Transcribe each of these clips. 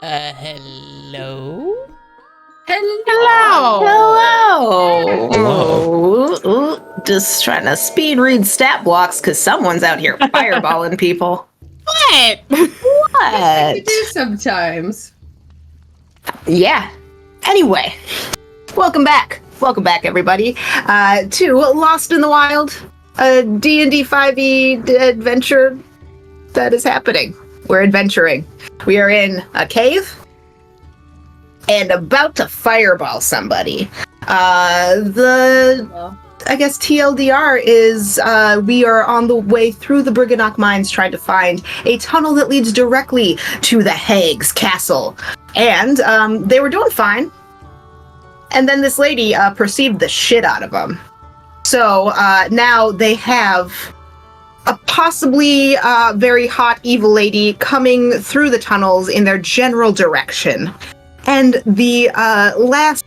Hello? Hello. Ooh, just trying to speed read stat blocks because someone's out here fireballing people. What? What? You do sometimes. Yeah. Anyway, welcome back. Welcome back, everybody, to Lost in the Wild, a D&D 5e adventure that is happening. We're adventuring. We are in a cave and about to fireball somebody. I guess TLDR is we are on the way through the Briganock Mines trying to find a tunnel that leads directly to the Hague's castle. And they were doing fine. And then this lady perceived the shit out of them. So now they have a possibly very hot evil lady coming through the tunnels in their general direction. And the last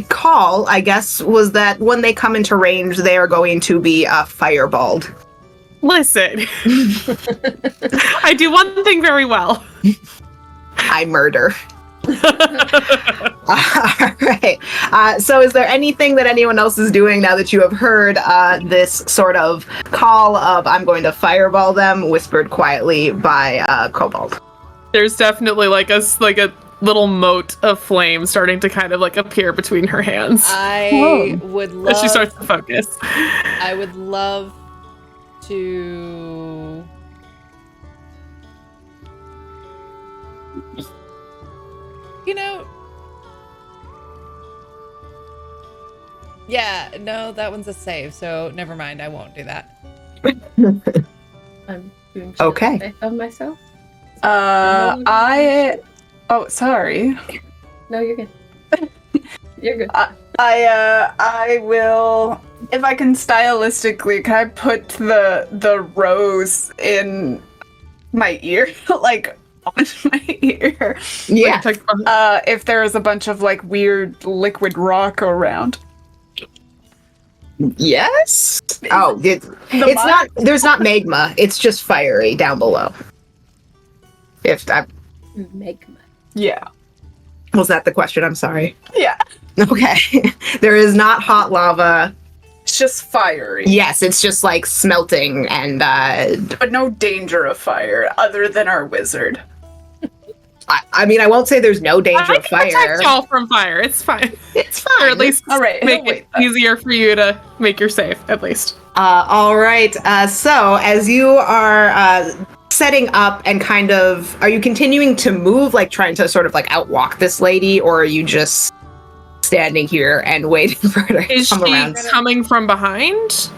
call, I guess, was that when they come into range, they are going to be fireballed. Listen, I do one thing very well. I murder. All right. So is there anything that anyone else is doing now that you have heard this sort of call of I'm going to fireball them, whispered quietly by Kobold? There's definitely like a little mote of flame starting to kind of like appear between her hands. I would love... As she starts to focus. I would love to... You know... Yeah, no, that one's a save, so never mind, I won't do that. I'm doing shit Okay. of myself. Oh, sorry. No, you're good. You're good. I will, if I can stylistically, can I put the rose in my ear, like on my ear? Yeah. Like, if there is a bunch of like weird liquid rock around. Yes. Oh, it's not. There's not magma. It's just fiery down below. If I Magma. Yeah. was that the question? I'm sorry. Yeah. Okay. There is not hot lava. It's just fiery. Yes, it's just like smelting and But no danger of fire other than our wizard. I mean, I won't say there's no danger I of can fire. protect y'all from fire. It's fine. It's fine. Or at least All right. make Wait, it easier for you to make your safe, at least. All right. So as you are setting up and kind of, are you continuing to move, like trying to sort of like outwalk this lady, or are you just standing here and waiting for her to Is come she around? coming from behind?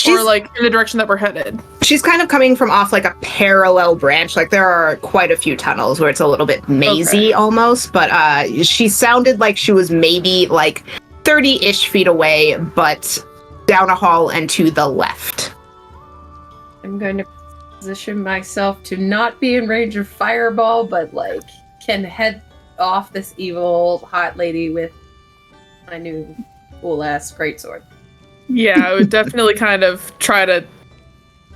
Or like in the direction that we're headed? She's kind of coming from off like a parallel branch. Like there are quite a few tunnels where it's a little bit mazy almost, but she sounded like she was maybe like 30-ish feet away, but down a hall and to the left. I'm going to position myself to not be in range of fireball, but like can head off this evil hot lady with my new cool ass greatsword. Yeah, I would definitely kind of try to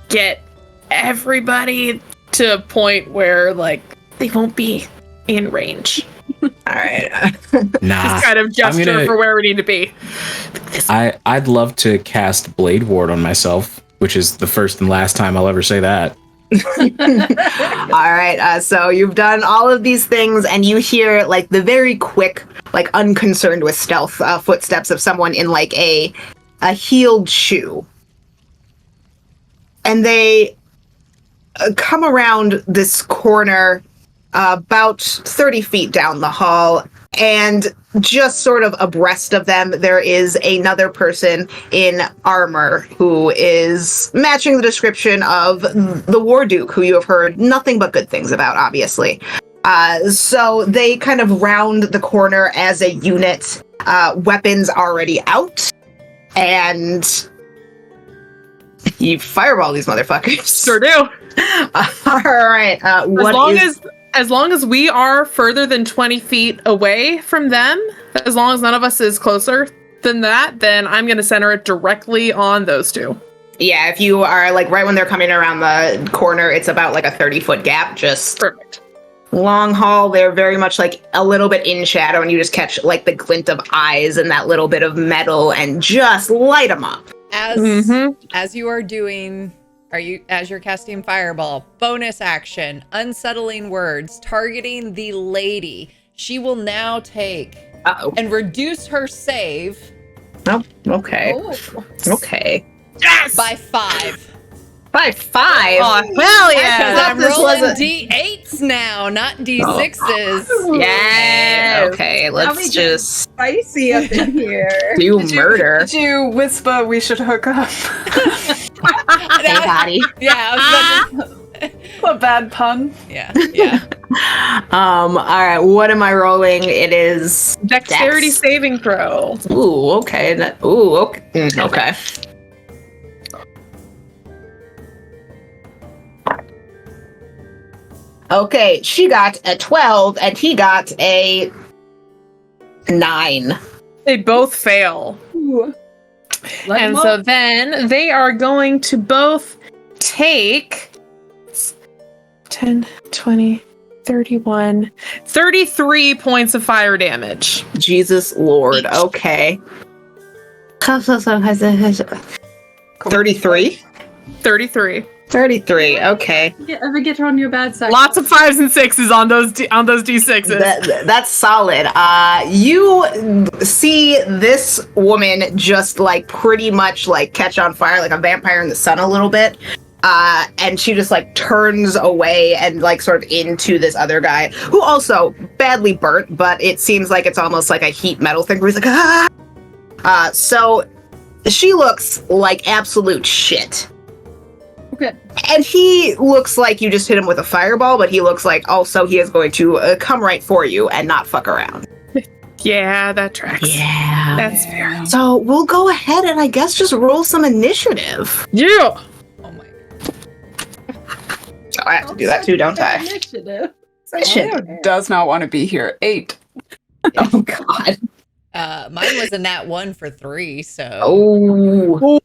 get everybody to a point where, like, they won't be in range. All right. Nah. Just kind of gesture for where we need to be. I'd love to cast Blade Ward on myself, which is the first and last time I'll ever say that. All right. So you've done all of these things, and you hear like the very quick, like unconcerned with stealth footsteps of someone in like a heeled shoe. And they come around this corner about 30 feet down the hall, and just sort of abreast of them, there is another person in armor who is matching the description of the War Duke, who you have heard nothing but good things about, obviously. So they kind of round the corner as a unit, weapons already out, and you fireball these motherfuckers. Sure do. All right. As long as we are further than 20 feet away from them, as long as none of us is closer than that, then I'm going to center it directly on those two. Yeah, if you are like right when they're coming around the corner, it's about like a 30-foot gap. Just Perfect. long hall. They're very much like a little bit in shadow, and you just catch like the glint of eyes and that little bit of metal, and just light them up. As you are doing, as you're casting Fireball, bonus action, unsettling words, targeting the lady. She will now take and reduce her save. Oh, okay. Oh. Okay. Yes! By 5. By 5. Oh, hell Because yeah! I'm this rolling was D8s now, not D6s. Yeah. Okay, Now we let's get just spicy up in here. do murder. Did you whisper we should hook up? Hey, Patty. Yeah, I was about A bad pun. yeah. All right, what am I rolling? It is Dexterity Dex. saving throw. Ooh, okay. Okay. Okay. Okay, she got a 12 and he got a 9. They both fail. Let And him so up. then they are going to both take 10, 20, 31, 33 points of fire damage. Jesus Lord. Okay. 33? 33. 33. Okay. Ever get on your bad side? Lots of 5s and 6s on those D6s. That's solid. You see this woman just like pretty much like catch on fire like a vampire in the sun a little bit. And she just like turns away and like sort of into this other guy who also badly burnt, but it seems like it's almost like a heat metal thing where he's like, ah! So she looks like absolute shit. Okay. And he looks like you just hit him with a fireball, but he looks like also he is going to come right for you and not fuck around. Yeah, that tracks. Yeah. That's fair. So we'll go ahead and I guess just roll some initiative. Yeah. Oh my. Oh, I have to do that too, don't I? Initiative. Shit. Leo does not want to be here. 8. Oh, God. Mine was a nat 1 for 3, so Oh.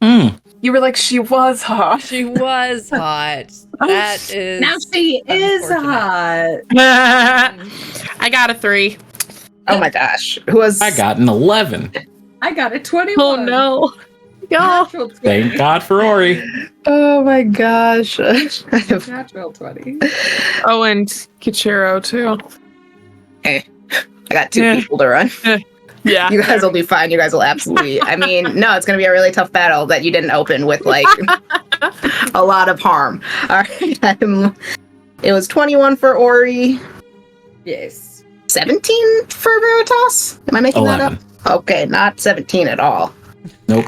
You were like, she was hot. she was hot. That is Now she is unfortunate. hot. I got a 3. Oh, my gosh. Who was... I got an 11. I got a 21. Oh no. Yeah. Natural 20. Thank God for Ori. Oh, my gosh. Natural 20. Oh, and Kichiro too. I got 2 Yeah. people to run. Yeah. You guys will be fine. You guys will absolutely... I mean, no, it's going to be a really tough battle that you didn't open with, like, a lot of harm. All right. It was 21 for Ori, Yes. 17 for Veritas? Am I making 11. that up? Okay, not 17 at all. Nope.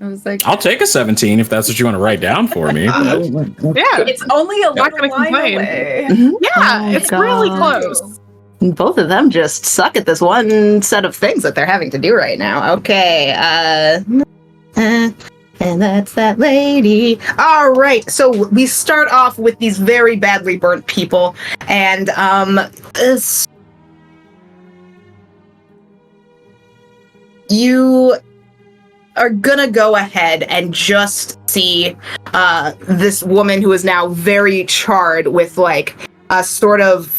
I was like, I'll take a 17 if that's what you want to write down for me. but- Yeah. It's only a Not little gonna line complain. away. Yeah, Oh, it's really God. close. Both of them just suck at this one set of things that they're having to do right now. Okay, and that's that lady. All right, so we start off with these very badly burnt people, and you are gonna go ahead and just see this woman who is now very charred with like a sort of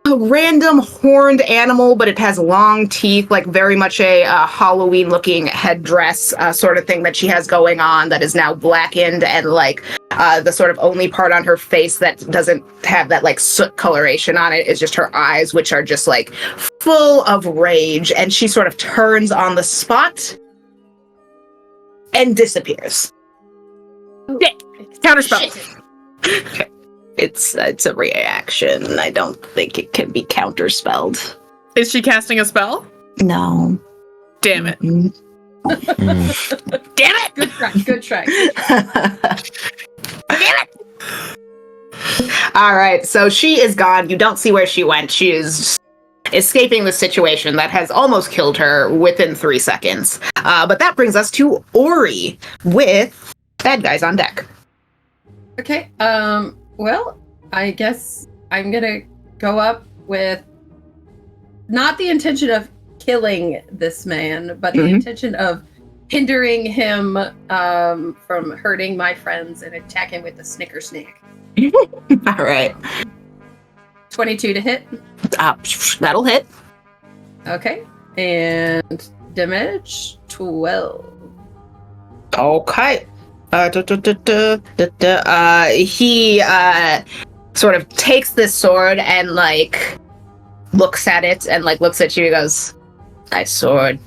a random horned animal, but it has long teeth, like very much a Halloween looking headdress sort of thing that she has going on that is now blackened, and like the sort of only part on her face that doesn't have that like soot coloration on it is just her eyes, which are just like full of rage, and she sort of turns on the spot and disappears. Counterspell. Okay. It's a reaction. I don't think it can be counterspelled. Is she casting a spell? No. Damn it. Mm. Damn it! good try. Good try. All right, so she is gone. You don't see where she went. She is escaping the situation that has almost killed her within 3 seconds. But that brings us to Ori with bad guys on deck. Okay. Well, I guess I'm gonna go up with not the intention of killing this man, but the intention of hindering him from hurting my friends and attacking with the snicker snack. All right. 22 to hit. That'll hit. Okay. And damage 12. Okay. He sort of takes this sword and like looks at it and like looks at you and goes, "Nice sword."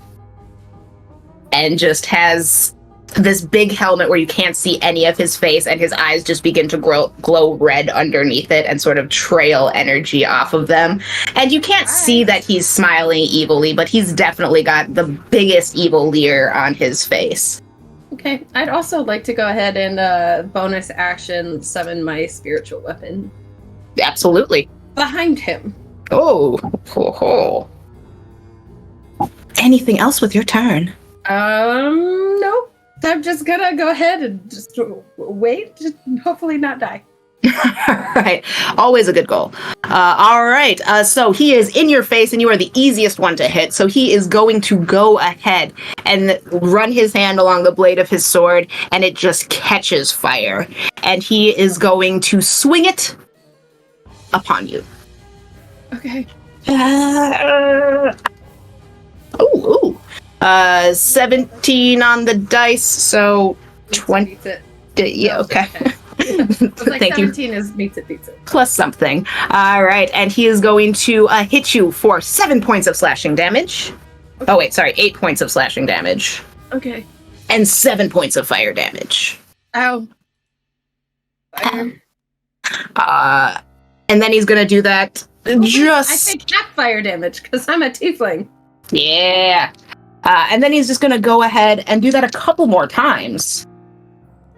And just has this big helmet where you can't see any of his face, and his eyes just begin to glow red underneath it and sort of trail energy off of them. And you can't see that he's smiling evilly, but he's definitely got the biggest evil leer on his face. Okay. I'd also like to go ahead and bonus action summon my spiritual weapon Absolutely. behind him. Oh, ho, ho. Anything else with your turn? No. I'm just gonna go ahead and just wait and hopefully not die. Right. Always a good goal. All right. So he is in your face and you are the easiest one to hit. So he is going to go ahead and run his hand along the blade of his sword and it just catches fire. And he is going to swing it upon you. Okay. Ooh. 17 on the dice. So 20. Beats it. Yeah, okay. It's like Thank you. 17 is beats it. Plus something. All right, and he is going to hit you for 7 points of slashing damage. Oh wait, sorry, 8 points of slashing damage Okay. and 7 points of fire damage. Ow. Fire. And then he's gonna do that. I take half fire damage because I'm a tiefling. Yeah. And then he's just gonna go ahead and do that a couple more times.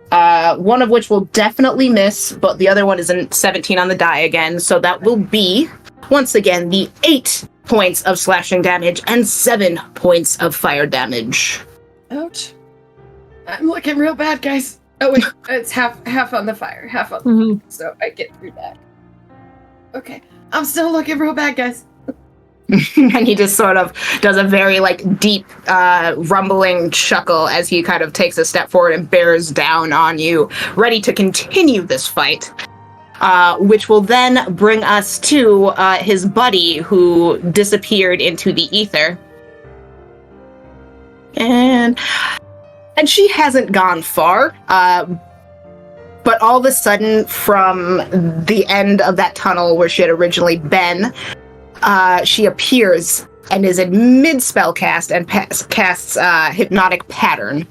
One of which will definitely miss, but the other one is a 17 on the die again. So that will be, once again, the 8 points of slashing damage and 7 points of fire damage. Ouch. I'm looking real bad, guys. Oh wait, it's half on the fire, half on the fire, so I get through that. Okay. I'm still looking real bad, guys. And he just sort of does a very like deep rumbling chuckle as he kind of takes a step forward and bears down on you, ready to continue this fight, which will then bring us to his buddy who disappeared into the ether. And she hasn't gone far, but all of a sudden from the end of that tunnel where she had originally been, she appears and is in mid-spell cast and casts Hypnotic Pattern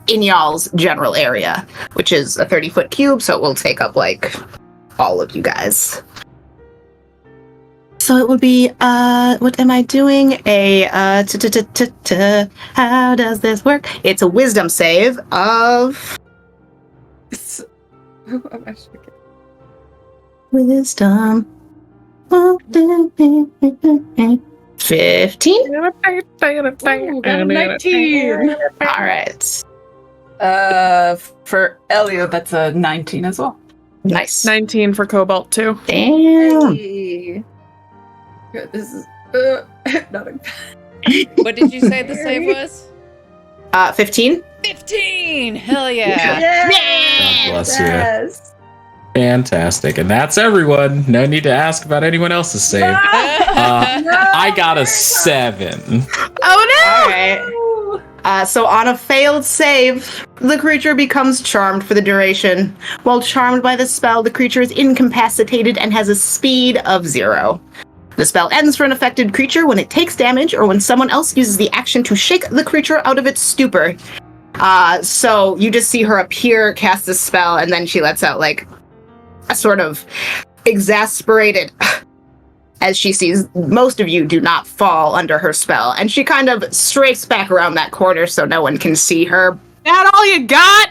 in y'all's general area, which is a 30-foot cube, so it will take up, like, all of you guys. So it would be, what am I doing? How does this work? It's a wisdom save of... Wisdom. 15? Ooh, got a 19. All right. For Elio, that's a 19 as well. Nice. 19 for Cobalt too. Damn. Hey. Good, this is not a What did you say the save was? 15? 15! Hell yeah. God bless you. Fantastic. And that's everyone. No need to ask about anyone else's save. I got a 7. Oh no! Alright. So on a failed save, the creature becomes charmed for the duration. While charmed by the spell, the creature is incapacitated and has a speed of 0. The spell ends for an affected creature when it takes damage or when someone else uses the action to shake the creature out of its stupor. So you just see her appear, cast a spell, and then she lets out like a sort of exasperated as she sees most of you do not fall under her spell, and she kind of strafes back around that corner so no one can see her. That all you got?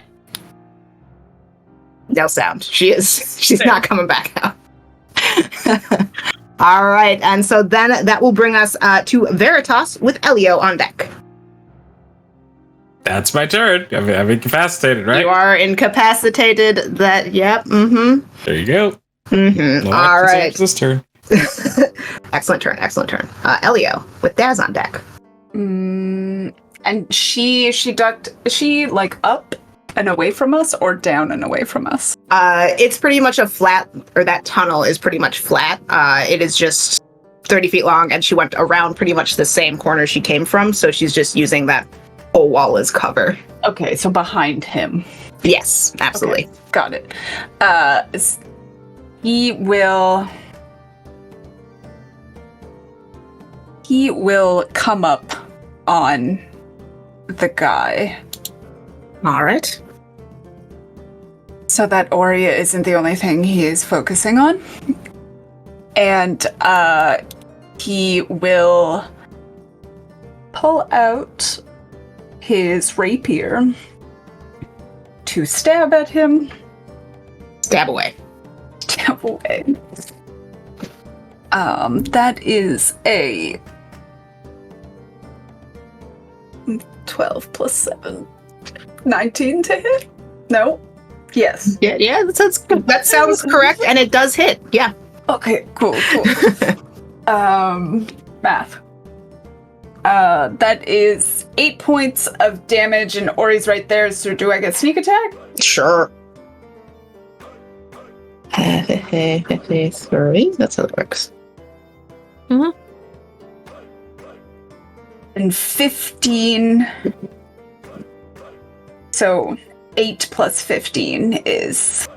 No sound. She's not coming back out. All right, and so then that will bring us to Veritas with Elio on deck. That's my turn. I'm incapacitated, right? You are incapacitated. Yep. Mm-hmm. There you go. Mm-hmm. No All right. It's this turn. Excellent turn. Elio with Daz on deck. And she ducked. Is she like up and away from us, or down and away from us? It's pretty much a flat, or that tunnel is pretty much flat. It is just 30 feet long, and she went around pretty much the same corner she came from, so she's just using that whole wall as cover. Okay, so behind him. Yes, absolutely. Okay, got it. He will come up on the guy. All right. So that Oria isn't the only thing he is focusing on. And he will pull out his rapier to stab at him. Stab away. Stab away. That is a 12 plus 7. 19 to hit? No? Yes. Yeah, that sounds correct, and it does hit. Yeah. Okay, cool. Math. That is 8 points of damage, and Ori's right there, so do I get sneak attack? Sure. 53. That's how it works. Mm-hmm. And 15. So 8 plus 15 is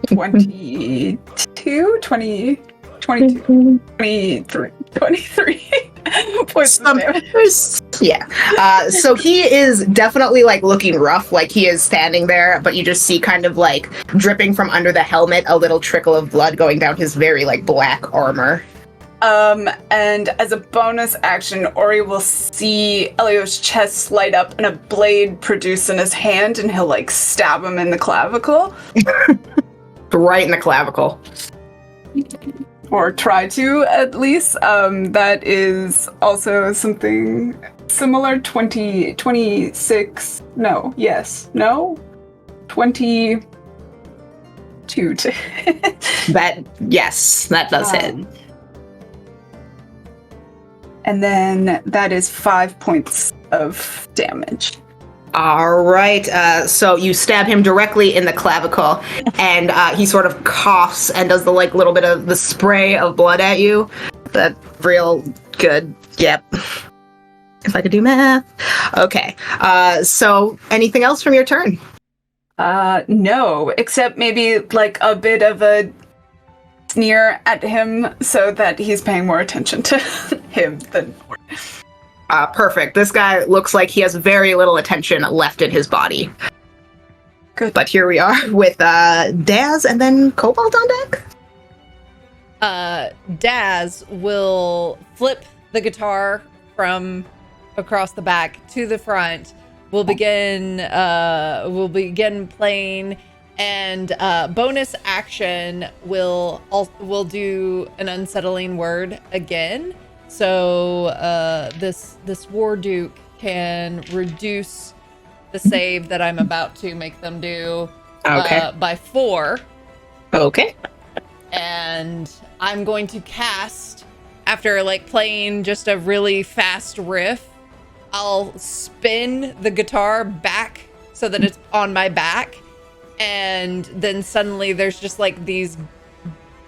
22, 20, 22, 23 points of damage. Yeah. So he is definitely like looking rough, like he is standing there, but you just see kind of like dripping from under the helmet a little trickle of blood going down his very like black armor. And as a bonus action, Ori will see Elio's chest light up and a blade produce in his hand, and he'll like stab him in the clavicle. Right in the clavicle. Or try to, at least. That is also something similar. 26. No. Yes. No? 22 to hit. Yes, that does hit. And then that is 5 points of damage. All right. So you stab him directly in the clavicle, and he sort of coughs and does the like little bit of the spray of blood at you. That's real good. Yep. If I could do math. Okay. So anything else from your turn? No, except maybe like a bit of a sneer at him so that he's paying more attention to him than. Perfect. This guy looks like he has very little attention left in his body. Good. But here we are with Daz and then Cobalt on deck. Daz will flip the guitar from across the back to the front. We'll begin playing, and bonus action will do an unsettling word again. So this War Duke can reduce the save that I'm about to make them do by 4. Okay. And I'm going to cast, after like playing just a really fast riff, I'll spin the guitar back so that it's on my back, and then suddenly there's just like these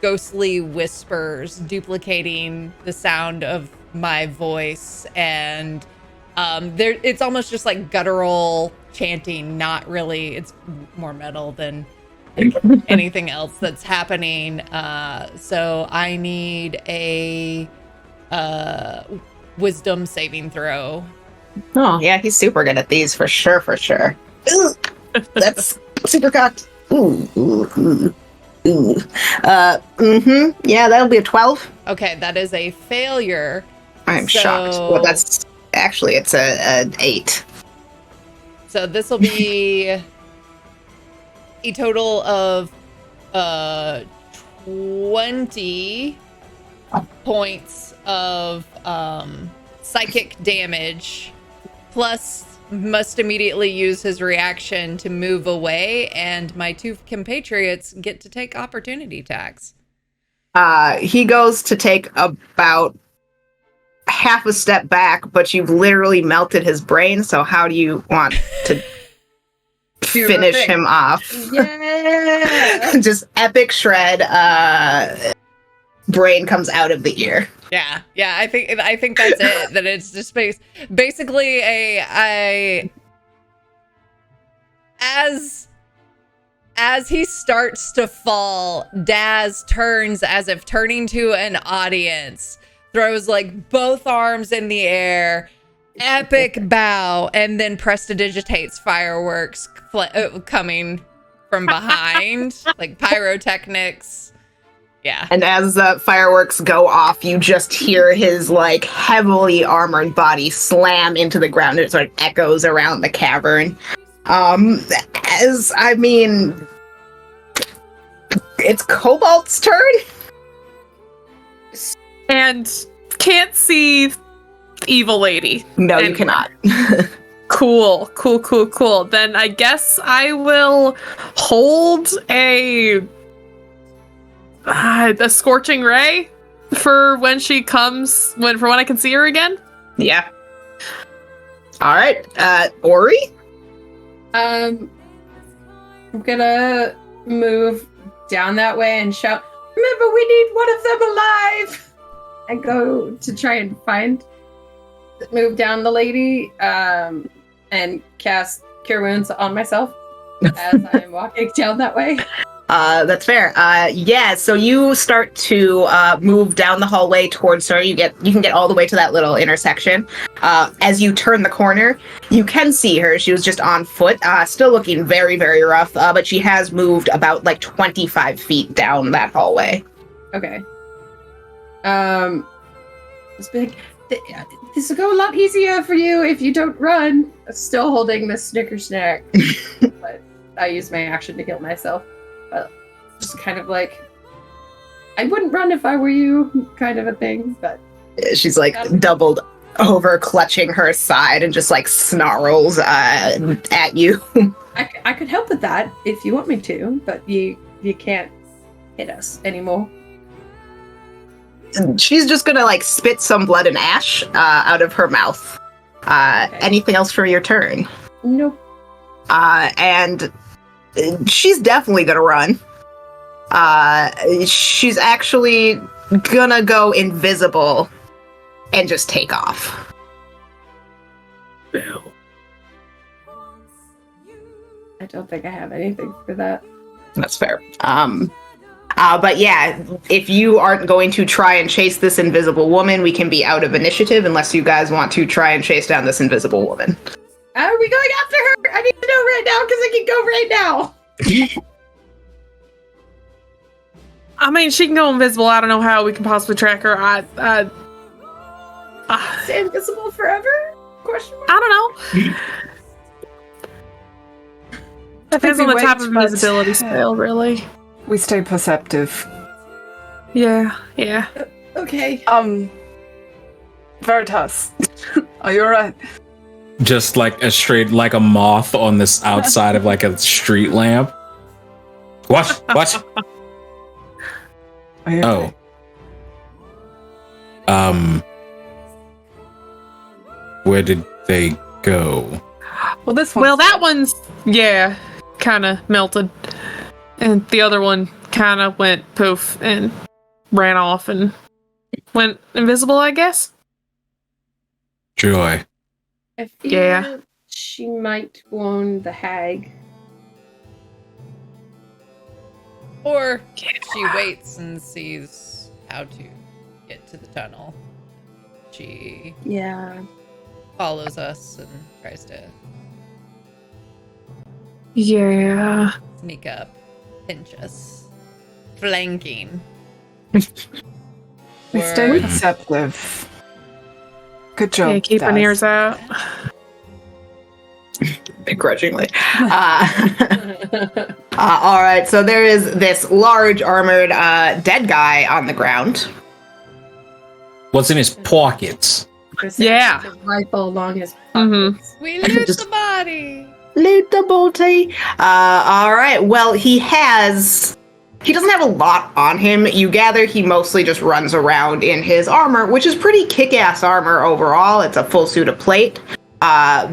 ghostly whispers duplicating the sound of my voice, and it's almost just like guttural chanting, not really, it's more metal than anything else that's happening. So I need a wisdom saving throw. Oh, yeah, he's super good at these, for sure. Ooh, that's super cocked. Ooh. Yeah, that'll be a 12. Okay, that is a failure. I'm shocked. Well, that's actually, it's an 8. So this will be a total of 20 points of psychic damage, plus must immediately use his reaction to move away, and my 2 compatriots get to take opportunity attacks. He goes to take about half a step back, but you've literally melted his brain, so how do you want to finish him off. Yeah. Just epic shred. Brain comes out of the ear. Yeah. I think that's it. That it's just basically as he starts to fall, Daz turns as if turning to an audience, throws like both arms in the air, epic bow, and then prestidigitates fireworks coming from behind, like pyrotechnics. Yeah. And as the fireworks go off, you just hear his like heavily armored body slam into the ground. It sort of echoes around the cavern. It's Cobalt's turn. And can't see evil lady. No, anyway. You cannot. Cool. Then I guess I will hold a scorching ray for when she comes, for when I can see her again. Yeah. All right, Ori. I'm gonna move down that way and shout, "Remember, we need one of them alive!" And go to try and move down the lady, and cast Cure Wounds on myself as I'm walking down that way. That's fair. Yeah, so you start to move down the hallway towards her. You can get all the way to that little intersection. As you turn the corner, you can see her. She was just on foot, still looking very, very rough, but she has moved about like 25 feet down that hallway. Okay. It's big. This will go a lot easier for you if you don't run. I'm still holding this Snicker snack, but I use my action to heal myself. Just kind of like, I wouldn't run if I were you, kind of a thing. But she's like doubled over, clutching her side, and just like snarls at you. I could help with that if you want me to, but you can't hit us anymore. She's just gonna like spit some blood and ash out of her mouth. Okay. Anything else for your turn? Nope. And she's definitely gonna run. She's actually gonna go invisible and just take off. I don't think I have anything for that. That's fair. But yeah, if you aren't going to try and chase this invisible woman, we can be out of initiative unless you guys want to try and chase down this invisible woman. Are we going after her? I need to know right now because I can go right now. I mean, she can go invisible. I don't know how we can possibly track her. Stay invisible forever? Question mark? I don't know. Depends on the type of invisibility spell, really. We stay perceptive. Yeah. Okay. Veritas, are you alright? Just like a moth on this outside of like a street lamp. What? Oh. Where did they go? Well, that one's kind of melted, and the other one kind of went poof and ran off and went invisible, I guess. Joy. I feel she might warn the hag. Or she waits and sees how to get to the tunnel. She follows us and tries to sneak up, pinch us, flanking. We stay perceptive. Good job. Yeah, keep our ears out. Begrudgingly. All right, so there is this large armored dead guy on the ground. What's in his pockets? Yeah. A rifle along his pockets. Mm-hmm. We loot the body. Loot the booty. All right, well, he doesn't have a lot on him. You gather he mostly just runs around in his armor, which is pretty kick-ass armor overall. It's a full suit of plate. But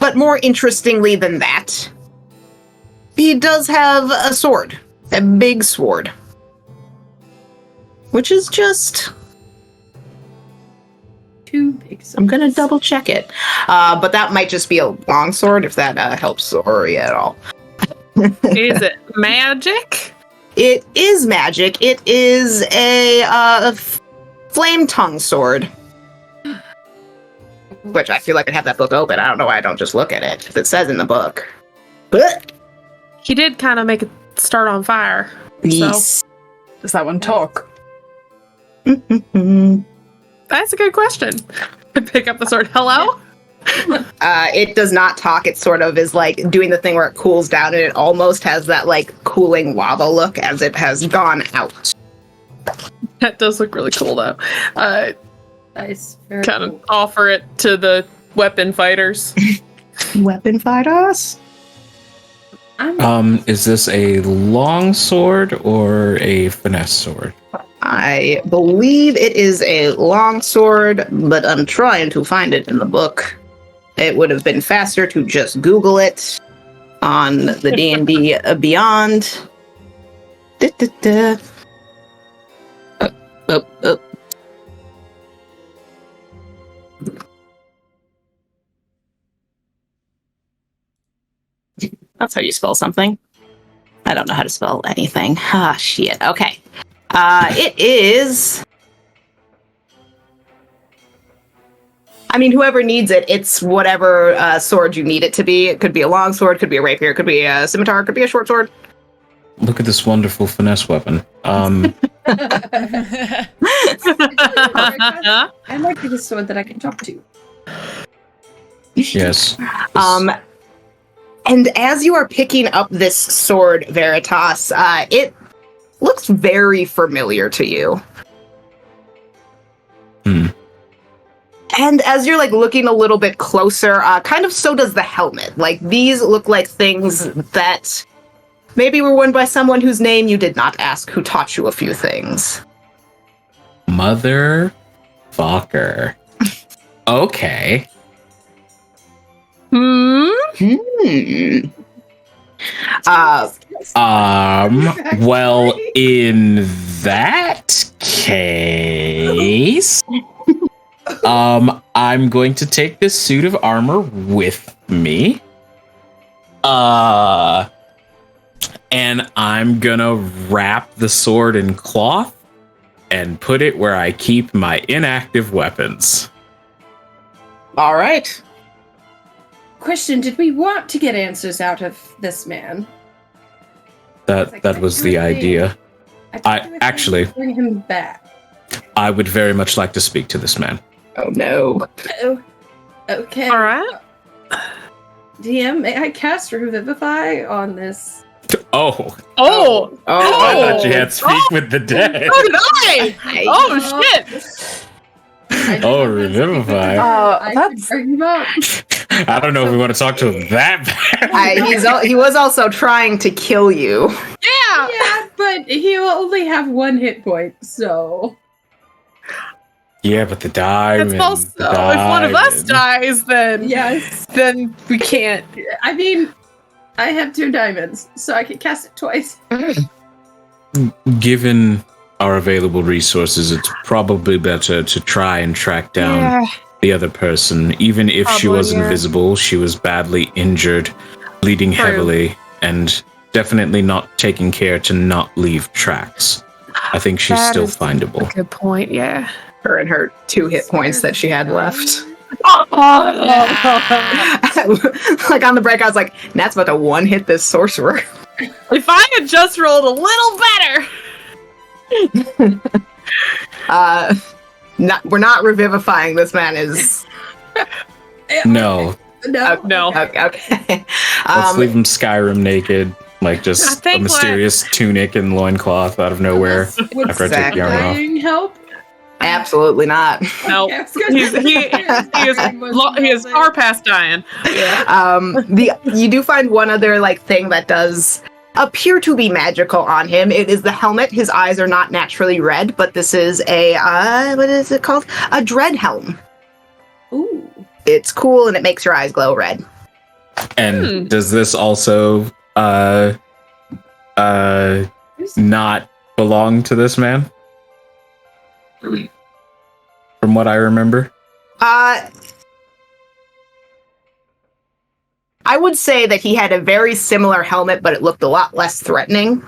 But more interestingly than that, he does have a sword. A big sword. Which is just... Too big. I'm gonna double check it. But that might just be a long sword, if that helps Ori at all. Is it magic? It is magic. It is a flame tongue sword. Which I feel like I have that book open. I don't know why I don't just look at it. If it says in the book. But He did kind of make it start on fire. yes. Does that one talk? That's a good question. Pick up the sword. Hello? It does not talk. It sort of is like doing the thing where it cools down, and it almost has that like cooling lava look as it has gone out. That does look really cool, though. Nice. Very Kind of cool. offer it to the weapon fighters. Weapon fighters. Is this a long sword or a finesse sword? I believe it is a long sword, but I'm trying to find it in the book. It would have been faster to just Google it on the D&D Beyond. Da-da-da. Oh. That's how you spell something. I don't know how to spell anything. Ah, shit. Okay. It is... I mean, whoever needs it, it's whatever sword you need it to be. It could be a long sword, could be a rapier, it could be a scimitar, it could be a short sword. Look at this wonderful finesse weapon. I'd like to get a sword that I can talk to. Yes. And as you are picking up this sword, Veritas, it looks very familiar to you. And as you're like looking a little bit closer, kind of so does the helmet. Like these look like things that maybe were worn by someone whose name you did not ask, who taught you a few things. Motherfucker. Okay. Well, in that case, I'm going to take this suit of armor with me. And I'm gonna wrap the sword in cloth and put it where I keep my inactive weapons. All right. Question: did we want to get answers out of this man? That was the idea. Actually, bring him back. I would very much like to speak to this man. Oh no. Oh, okay. All right. DM, may I cast Revivify on this? Oh, Oh! I thought you had speak with the dead. So did I! Oh, shit! Oh, Revivify. I could bring him up. I don't know if we want to talk to him that bad. He was also trying to kill you. Yeah! Yeah, but he will only have 1 hit point, so. Yeah, but the diamond. It's also, if one of us dies, then Yes. then we can't. I mean, I have 2 diamonds, so I can cast it twice. Given our available resources, it's probably better to try and track down the other person. Even if she was invisible, she was badly injured, bleeding heavily, and definitely not taking care to not leave tracks. I think she's still findable. Good point, yeah. Her and her 2 hit points that she had left. Like on the break, I was like, Nat's about to 1-hit this sorcerer. If I had just rolled a little better! We're not revivifying. This man is... No. No. Okay. Let's leave him Skyrim naked. Like just a mysterious tunic and loincloth out of nowhere after I take the armor off. Help? Absolutely not. No. He is far past dying. You do find one other like thing that does appear to be magical on him. It is the helmet. His eyes are not naturally red, but this is a what is it called? A dread helm. Ooh. It's cool and it makes your eyes glow red. And does this also not belong to this man? From what I remember? I would say that he had a very similar helmet, but it looked a lot less threatening.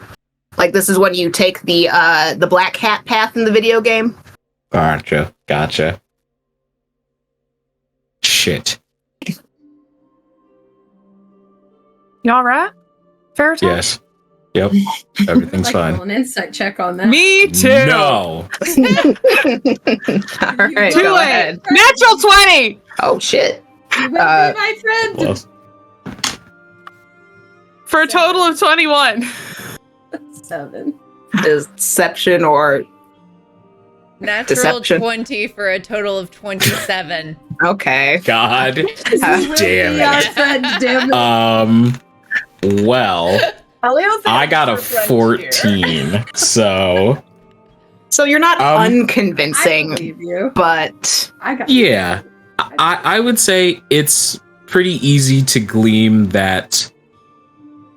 Like, this is when you take the black hat path in the video game. Gotcha. Shit. You all right, Veritas? Yes. Yep. Everything's fine. An insight check on that. Me too. No. All right, Too go late. ahead. Natural 20. Oh, shit. You will be my friend. Close. For a total of 21. 7. Deception or... Natural Deception. 20 for a total of 27. Okay. God damn Our it. friend, damn it. Well, I got a 14, so So you're not I unconvincing, believe you. but... I got yeah, I would say it's pretty easy to glean that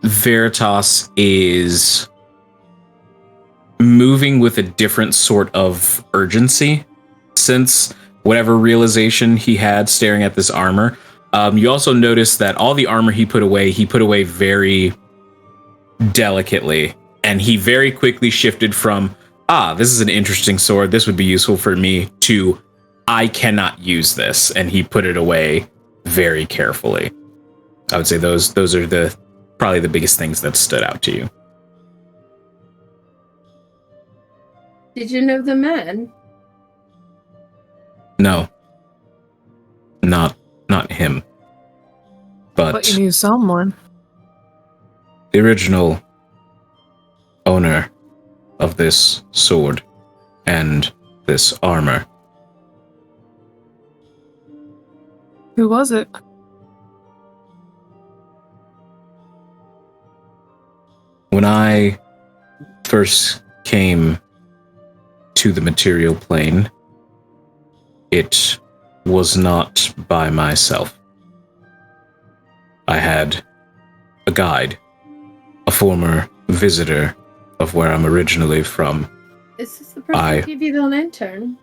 Veritas is moving with a different sort of urgency since whatever realization he had staring at this armor. You also notice that all the armor he put away very delicately, and he very quickly shifted from, this is an interesting sword, this would be useful for me, to, I cannot use this, and he put it away very carefully. I would say those are probably the biggest things that stood out to you. Did you know the man? No. Not him. But you knew someone. The original owner of this sword and this armor. Who was it? When I first came to the material plane, it was not by myself. I had a guide, a former visitor of where I'm originally from. Is this the person who gave you the lantern?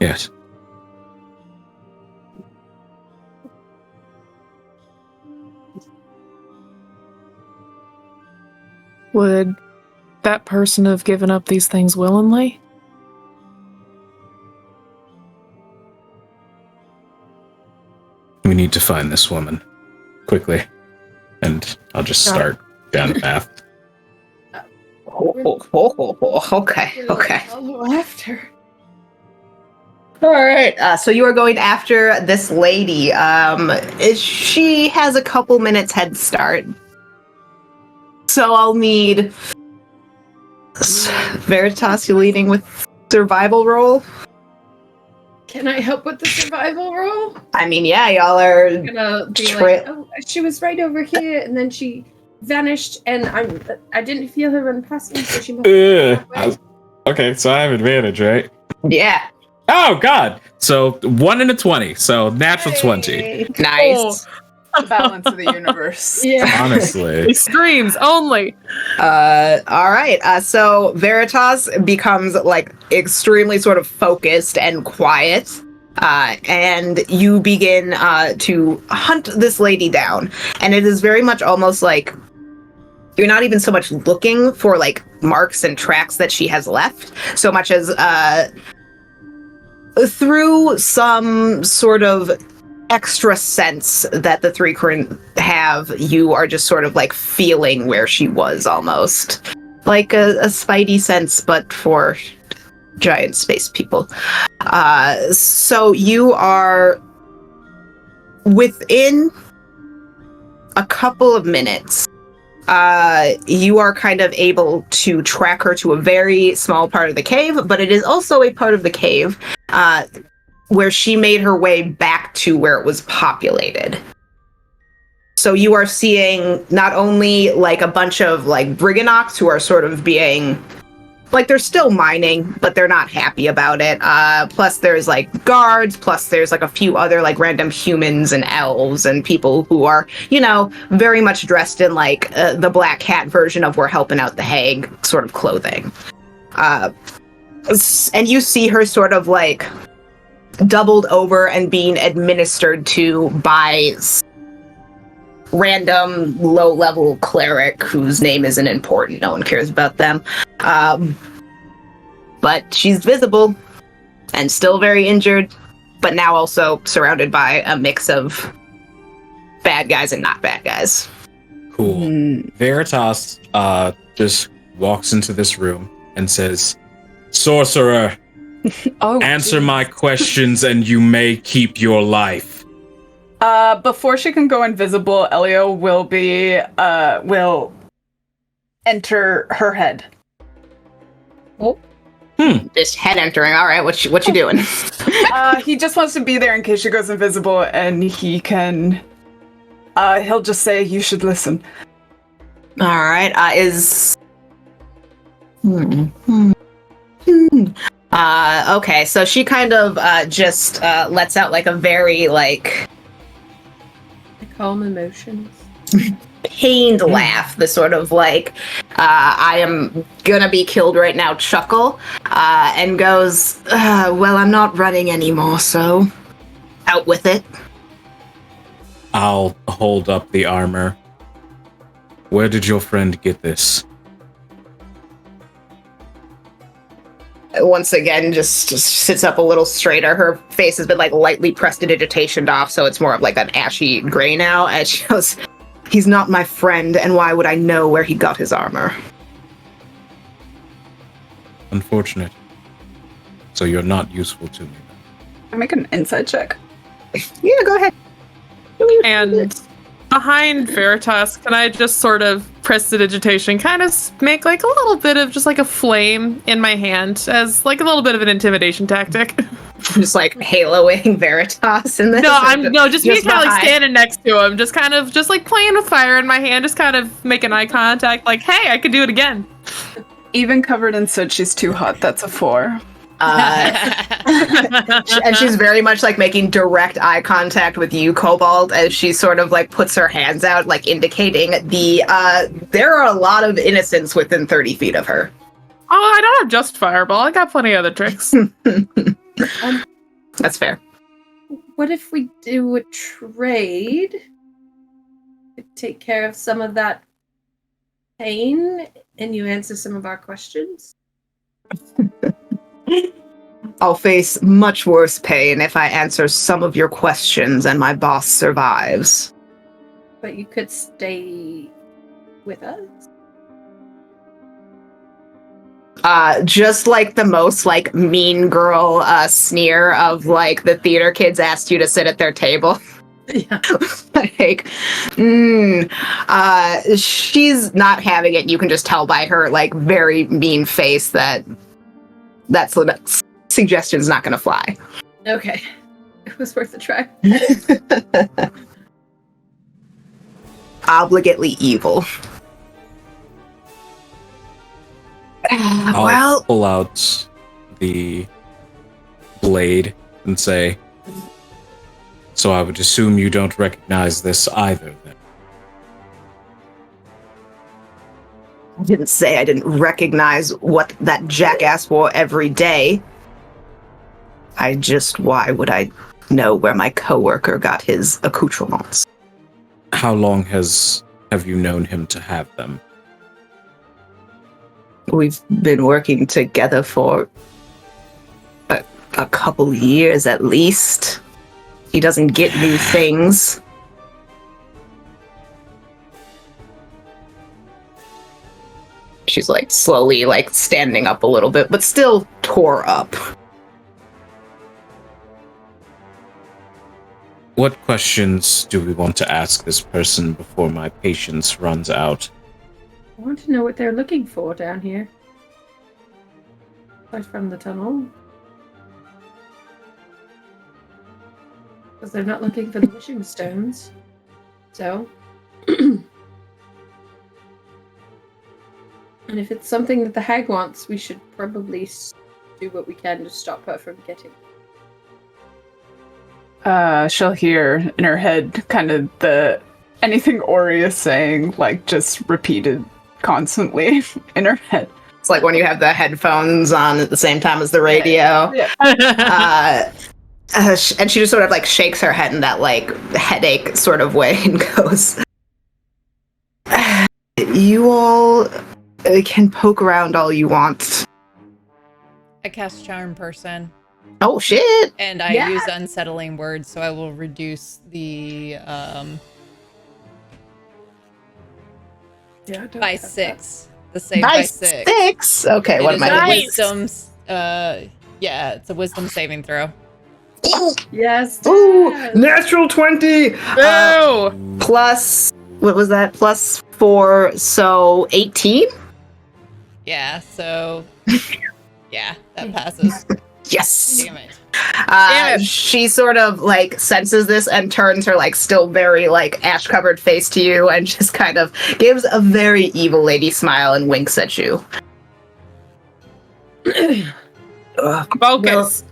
Yes. Would that person have given up these things willingly? We need to find this woman quickly, and I'll just start down the path. Okay. Follow after. All right. So you are going after this lady. She has a couple minutes head start. So I'll need Veritas. You leading with survival roll? Can I help with the survival roll? I mean, yeah, y'all are. I'm gonna be like, oh, she was right over here, and then she vanished, and I didn't feel her run past me, so she must. Okay, so I have advantage, right? Yeah. Oh God! So 1 and a 20, so natural 20. Nice. The balance of the universe. Yeah. Honestly, Screams only. All right. So Veritas becomes like extremely sort of focused and quiet. And you begin to hunt this lady down. And it is very much almost like you're not even so much looking for like marks and tracks that she has left, so much as through some sort of extra sense that the three current have, you are just sort of like feeling where she was, almost like a spidey sense, but for giant space people. So you are within a couple of minutes. You are kind of able to track her to a very small part of the cave, but it is also a part of the cave where she made her way back to where it was populated. So you are seeing not only like a bunch of like Briganox who are sort of being like they're still mining, but they're not happy about it. Plus there's like guards, plus there's like a few other like random humans and elves and people who are, you know, very much dressed in like the Black Hat version of "we're helping out the hag" sort of clothing. And you see her sort of like doubled over and being administered to by random low-level cleric whose name isn't important. No one cares about them. But she's visible and still very injured, but now also surrounded by a mix of bad guys and not bad guys. Cool. Veritas just walks into this room and says, "Sorcerer, answer my questions and you may keep your life." Before she can go invisible, Elio will enter her head. Just head entering. All right, what you doing? He just wants to be there in case she goes invisible, and he can. He'll just say, "You should listen." All right. Okay, so she kind of just lets out like a very like Calm emotions. pained laugh, the sort of like I am gonna be killed right now chuckle, and goes, well, I'm not running anymore, so out with it. I'll hold up the armor. Where did your friend get this? Once again, just sits up a little straighter. Her face has been like lightly prestidigitationed off, so it's more of like an ashy gray now. And she goes, "He's not my friend, and why would I know where he got his armor?" Unfortunate. So you're not useful to me. I make an insight check. Yeah, go ahead. And behind Veritas, can I just sort of prestidigitation, kind of make like a little bit of just like a flame in my hand as like a little bit of an intimidation tactic? Just like haloing Veritas in this. Just me kind of like standing next to him, just kind of just like playing with fire in my hand, just kind of making eye contact, like, hey, I could do it again. Even covered in soot, she's too hot. That's a 4. And she's very much like making direct eye contact with you, Cobalt, as she sort of like puts her hands out, like indicating there are a lot of innocents within 30 feet of her. Oh, I don't have just fireball. I got plenty of other tricks. That's fair. What if we do a trade? Take care of some of that pain, and you answer some of our questions? I'll face much worse pain if I answer some of your questions and my boss survives. But you could stay with us? Just like the most like mean girl sneer of like the theater kids asked you to sit at their table. Yeah. Like, she's not having it. You can just tell by her like very mean face that suggestion's not gonna fly. Okay. It was worth a try. Obligately evil. I'll pull out the blade and say, "So I would assume you don't recognize this either, then." I didn't say I didn't recognize what that jackass wore every day. Why would I know where my coworker got his accoutrements? How long have you known him to have them? We've been working together for a couple years at least. He doesn't get new things. She's like slowly like standing up a little bit, but still tore up. What questions do we want to ask this person before my patience runs out? I want to know what they're looking for down here. Aside from the tunnel. Because they're not looking for the wishing stones. So. And if it's something that the hag wants, we should probably do what we can to stop her from getting. She'll hear in her head kind of anything Ori is saying, like just repeated constantly in her head. It's like when you have the headphones on at the same time as the radio. Yeah. And she just sort of like shakes her head in that like headache sort of way and goes, "You all can poke around all you want." I cast Charm Person. Oh shit! And I use unsettling words, so I will reduce the by 6. The save by 6. Okay, what am I doing? Wisdom's it's a wisdom saving throw. Yes. Ooh, natural 20. Ooh. Plus, what was that? Plus 4, so 18. Yeah. So, yeah, that passes. Yes. Damn it. She sort of like senses this and turns her like still very like ash covered face to you and just kind of gives a very evil lady smile and winks at you. Focus.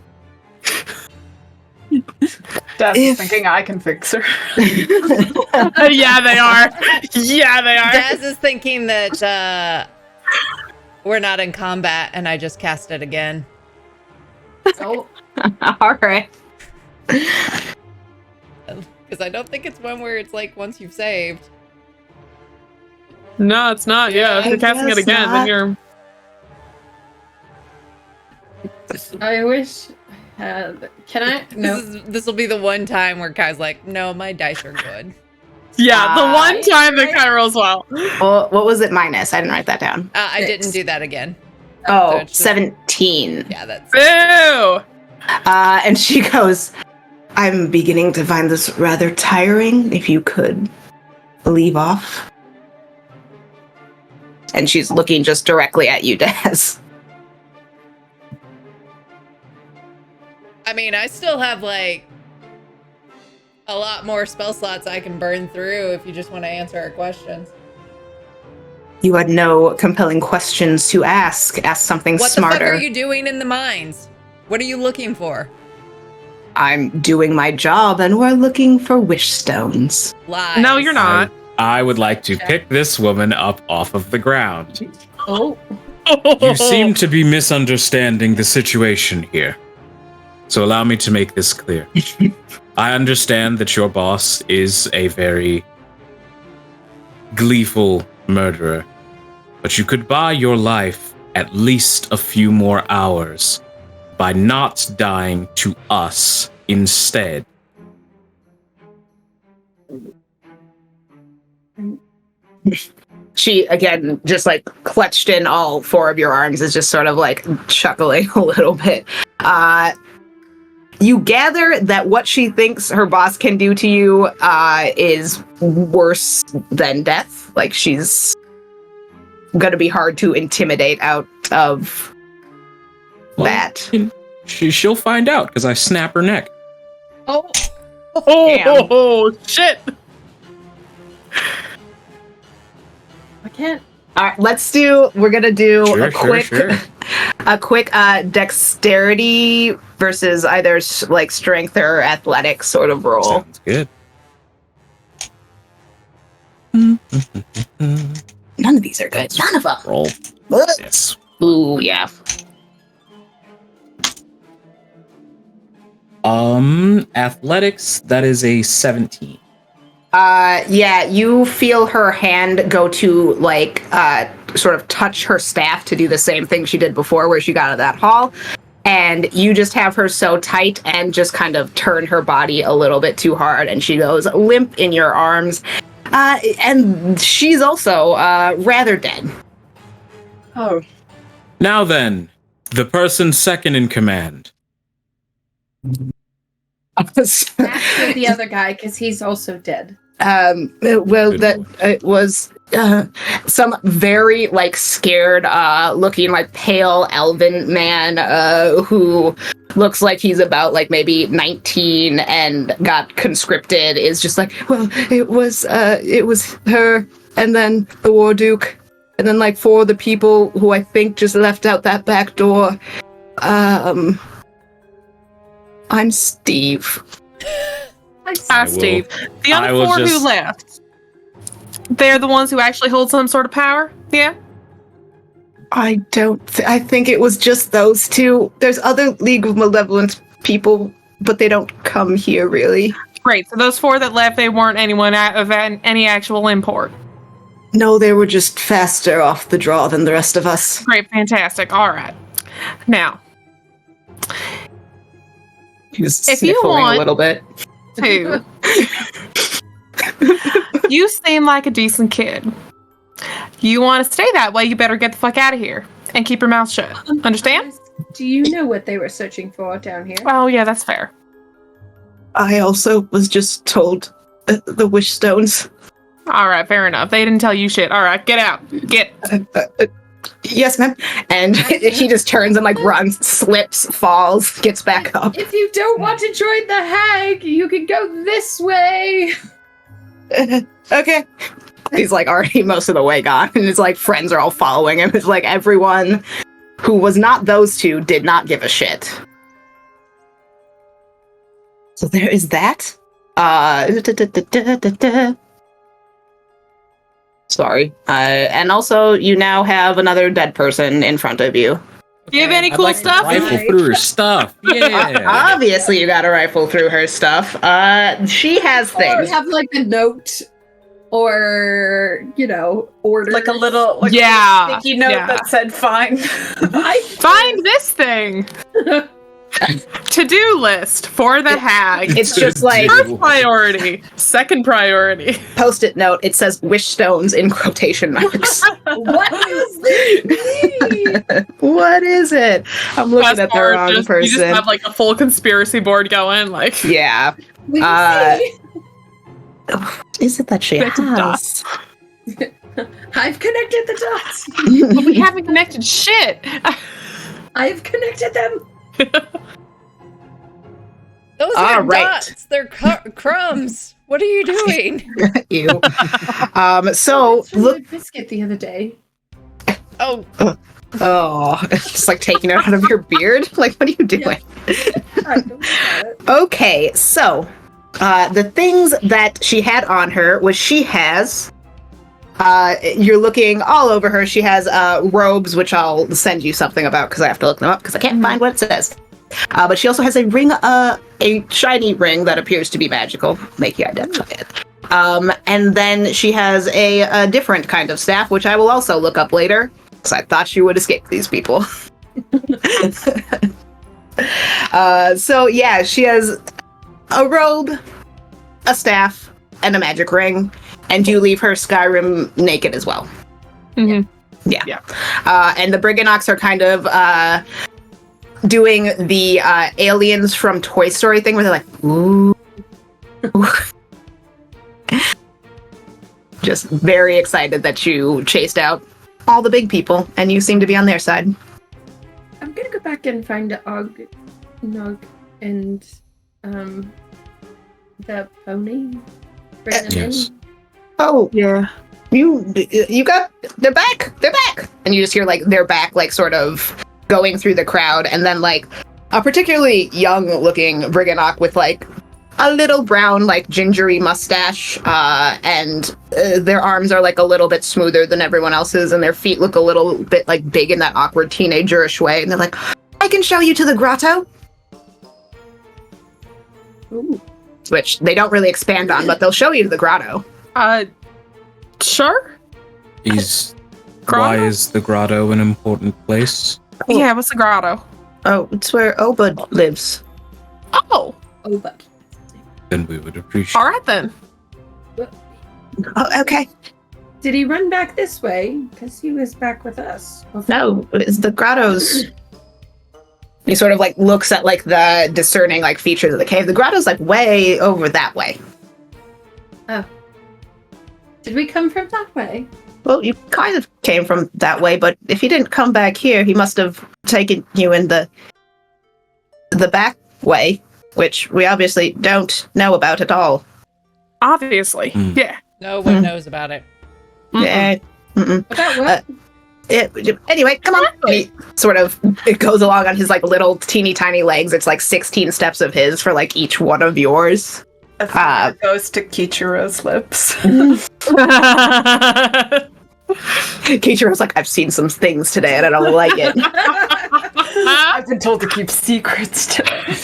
Dad's thinking I can fix her. Yeah, they are. Yeah, they are. Daz is thinking that we're not in combat, and I just cast it again. Oh. All right. Because I don't think it's one where it's like once you've saved. No, it's not. Yeah, if you're casting it again, then you're. I wish. Can I? No. This will be the one time where Kai's like, "No, my dice are good." Yeah, the one time that kind of rolls well. Well, what was it minus? I didn't write that down. I didn't do that again. Oh, So 17. Yeah, that's. Boo! And she goes, "I'm beginning to find this rather tiring. If you could leave off." And she's looking just directly at you, Daz. I mean, I still have like a lot more spell slots I can burn through if you just want to answer our questions. You had no compelling questions to ask. Ask something smarter. What the fuck are you doing in the mines? What are you looking for? I'm doing my job, and we're looking for wish stones. Lies. No, you're not. I would like to pick this woman up off of the ground. Oh. You seem to be misunderstanding the situation here. So allow me to make this clear. I understand that your boss is a very gleeful murderer, but you could buy your life at least a few more hours by not dying to us instead. She, again, just like clutched in all 4 of your arms, is just sort of like chuckling a little bit. You gather that what she thinks her boss can do to you is worse than death. Like, she's gonna be hard to intimidate out of that. She'll find out, because I snap her neck. Oh. Oh, shit. I can't. All right, we're gonna do a quick dexterity versus either like strength or athletics sort of roll. Sounds good. None of these are good. None of them. Roll. Yes. Ooh, yeah. Athletics, that is a 17. Yeah, you feel her hand go to, like, sort of touch her staff to do the same thing she did before where she got out of that hall. And you just have her so tight and just kind of turn her body a little bit too hard. And she goes limp in your arms. And she's also rather dead. Oh. Now then, the person second in command. After the other guy, because he's also dead. Well, it was some very like scared looking like pale elven man who looks like he's about like maybe 19 and got conscripted, is just like, well, it was her and then the War Duke And then like 4 of the people who I think just left out that back door. I'm Steve. Steve. The other 4 who left, they're the ones who actually hold some sort of power? Yeah? I think it was just those 2. There's other League of Malevolence people, but they don't come here really. Great. So those 4 that left, they weren't anyone of any actual import. No, they were just faster off the draw than the rest of us. Great. Fantastic. All right. Now, He was if you sniffling want a little bit. to, you seem like a decent kid. You want to stay that way, you better get the fuck out of here and keep your mouth shut. Understand? Do you know what they were searching for down here? Oh, yeah, that's fair. I also was just told the wish stones. All right, fair enough. They didn't tell you shit. All right, get out. Get. Yes, ma'am. And he just turns and like runs, slips, falls, gets back up. If you don't want to join the hag, you can go this way. Okay. He's like already most of the way gone, and his like friends are all following him. It's like everyone who was not those 2 did not give a shit. So there is that. Sorry. And also, you now have another dead person in front of you. Do you have any cool stuff? Rifle through her stuff. Yeah. Obviously, you got a rifle through her stuff. She has Or things. have like a note, or order Like a little Yeah. sticky note Yeah. that said "fine." Find this thing. To-do list for the hag. It's just like First priority. Second priority. post-it note. It says "wish stones" in quotation marks. What does this mean? What is it? I'm looking Fast at the forward, wrong You just person. have like a full conspiracy board going. Like, Yeah. We Uh, see. Is it that she Connected has? I've connected the dots. but we haven't connected shit. I've connected them. Those All are right. dots. They're crumbs. What are you doing? Ew. So That's from look. the biscuit the other day. Oh, Oh, just like taking it out of your beard. Like, what are you doing? I don't know that. Okay, so the things that she had on her was she has. You're looking all over her. She has robes, which I'll send you something about because I have to look them up because I can't find what it says. But she also has a ring, a shiny ring that appears to be magical. Make you identify it. And then she has a different kind of staff, which I will also look up later because I thought she would escape these people. So yeah, she has a robe, a staff, and a magic ring. And you leave her Skyrim naked as well. Mhm. Yeah. And the Briganox are kind of doing the aliens from Toy Story thing where they're like, ooh. Just very excited that you chased out all the big people and you seem to be on their side. I'm gonna go back and find Og, Nog, and the pony. Bring them Yes. in. Oh, Yeah. you got, they're back. And you just hear like their back, like sort of going through the crowd. And then like a particularly young looking Briganock with like a little brown, like gingery mustache. And their arms are like a little bit smoother than everyone else's. And their feet look a little bit like big in that awkward teenagerish way. And they're like, I can show you to the grotto. Ooh. Which they don't really expand on, but they'll show you to the grotto. Sure. Why is the grotto an important place? Cool. Yeah, what's the grotto? Oh, it's where Obud lives. Oh, Oh, but Then we would appreciate. all right then. Oh, okay. did he run back this way? Because he was back with us. No, it's the grottos. He sort of like looks at like the discerning like features of the cave. The grotto's like way over that way. Did we come from that way? Well, you kind of came from that way, but if he didn't come back here, he must have taken you in the back way, which we obviously don't know about at all. Obviously. Hmm. Yeah. no one knows about it. Mhm. Yeah, About what? Anyway, come on. And he sort of it goes along on his like little teeny tiny legs. It's like 16 steps of his for like each one of yours. A finger goes to Kichiro's lips. Kichiro's like, I've seen some things today and I don't like it. I've been told to keep secrets today.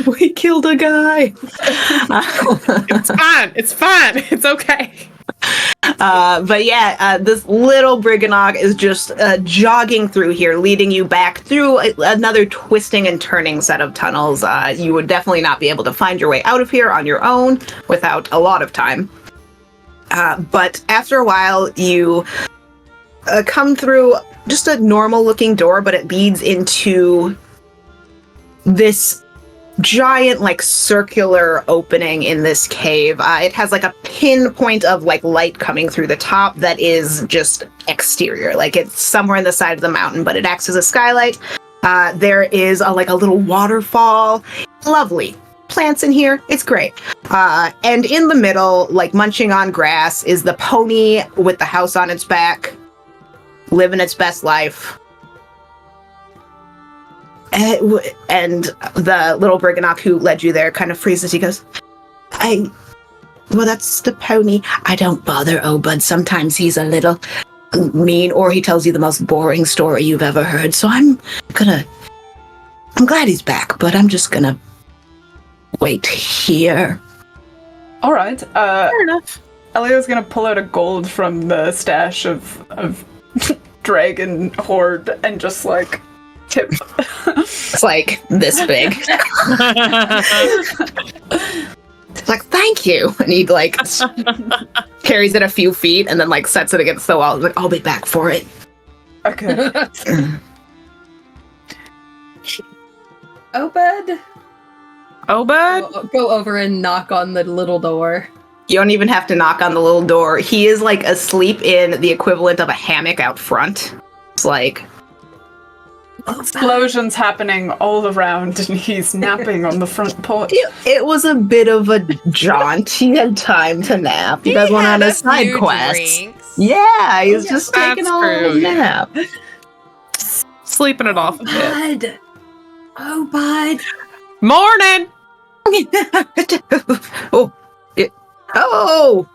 We killed a guy. It's fine. It's okay. But yeah, this little Briganog is just jogging through here, leading you back through another twisting and turning set of tunnels. You would definitely not be able to find your way out of here on your own without a lot of time. But after a while, you come through just a normal looking door, but it leads into this giant like circular opening in this cave. It has like a pinpoint of like light coming through the top that is just exterior, like it's somewhere in the side of the mountain, but it acts as a skylight. There is a little waterfall. Lovely plants in here. It's great. And in the middle, like munching on grass, is the pony with the house on its back, living its best life. And the little Briganog who led you there kind of freezes. He goes, well, that's the pony. I don't bother Obud. Sometimes he's a little mean, or he tells you the most boring story you've ever heard. So I'm glad he's back, but I'm just gonna wait here. All right. Fair enough. Elio's gonna pull out a gold from the stash of dragon hoard and just like tip. It's like this big. It's like, thank you. And he like carries it a few feet and then like sets it against the wall. He's like, I'll be back for it. Okay. Obud? Go over and knock on the little door. You don't even have to knock on the little door. He is like asleep in the equivalent of a hammock out front. It's like explosions happening all around, and he's napping on the front porch. It was a bit of a jaunt. He had time to nap. You guys went on a side quest. Yeah, he was just taking a little nap. Sleeping it off a bit. Bud. Oh, Bud. Morning! Oh,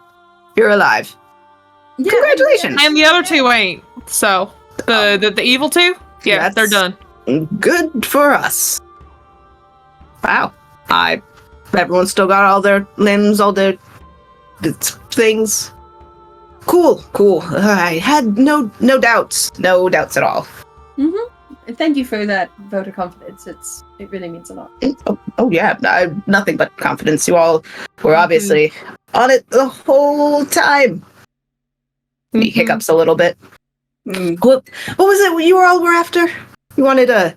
you're alive. Yeah, Congratulations. And the other two ain't. So, the evil two? Yeah, they're done. Good for us. Wow. Everyone's still got all their limbs, all their things. Cool. I had no doubts at all. Mm-hmm. Thank you for that vote of confidence. It really means a lot. Oh yeah, nothing but confidence. You all were obviously on it the whole time. He hiccups a little bit. What was it you all were after? You wanted a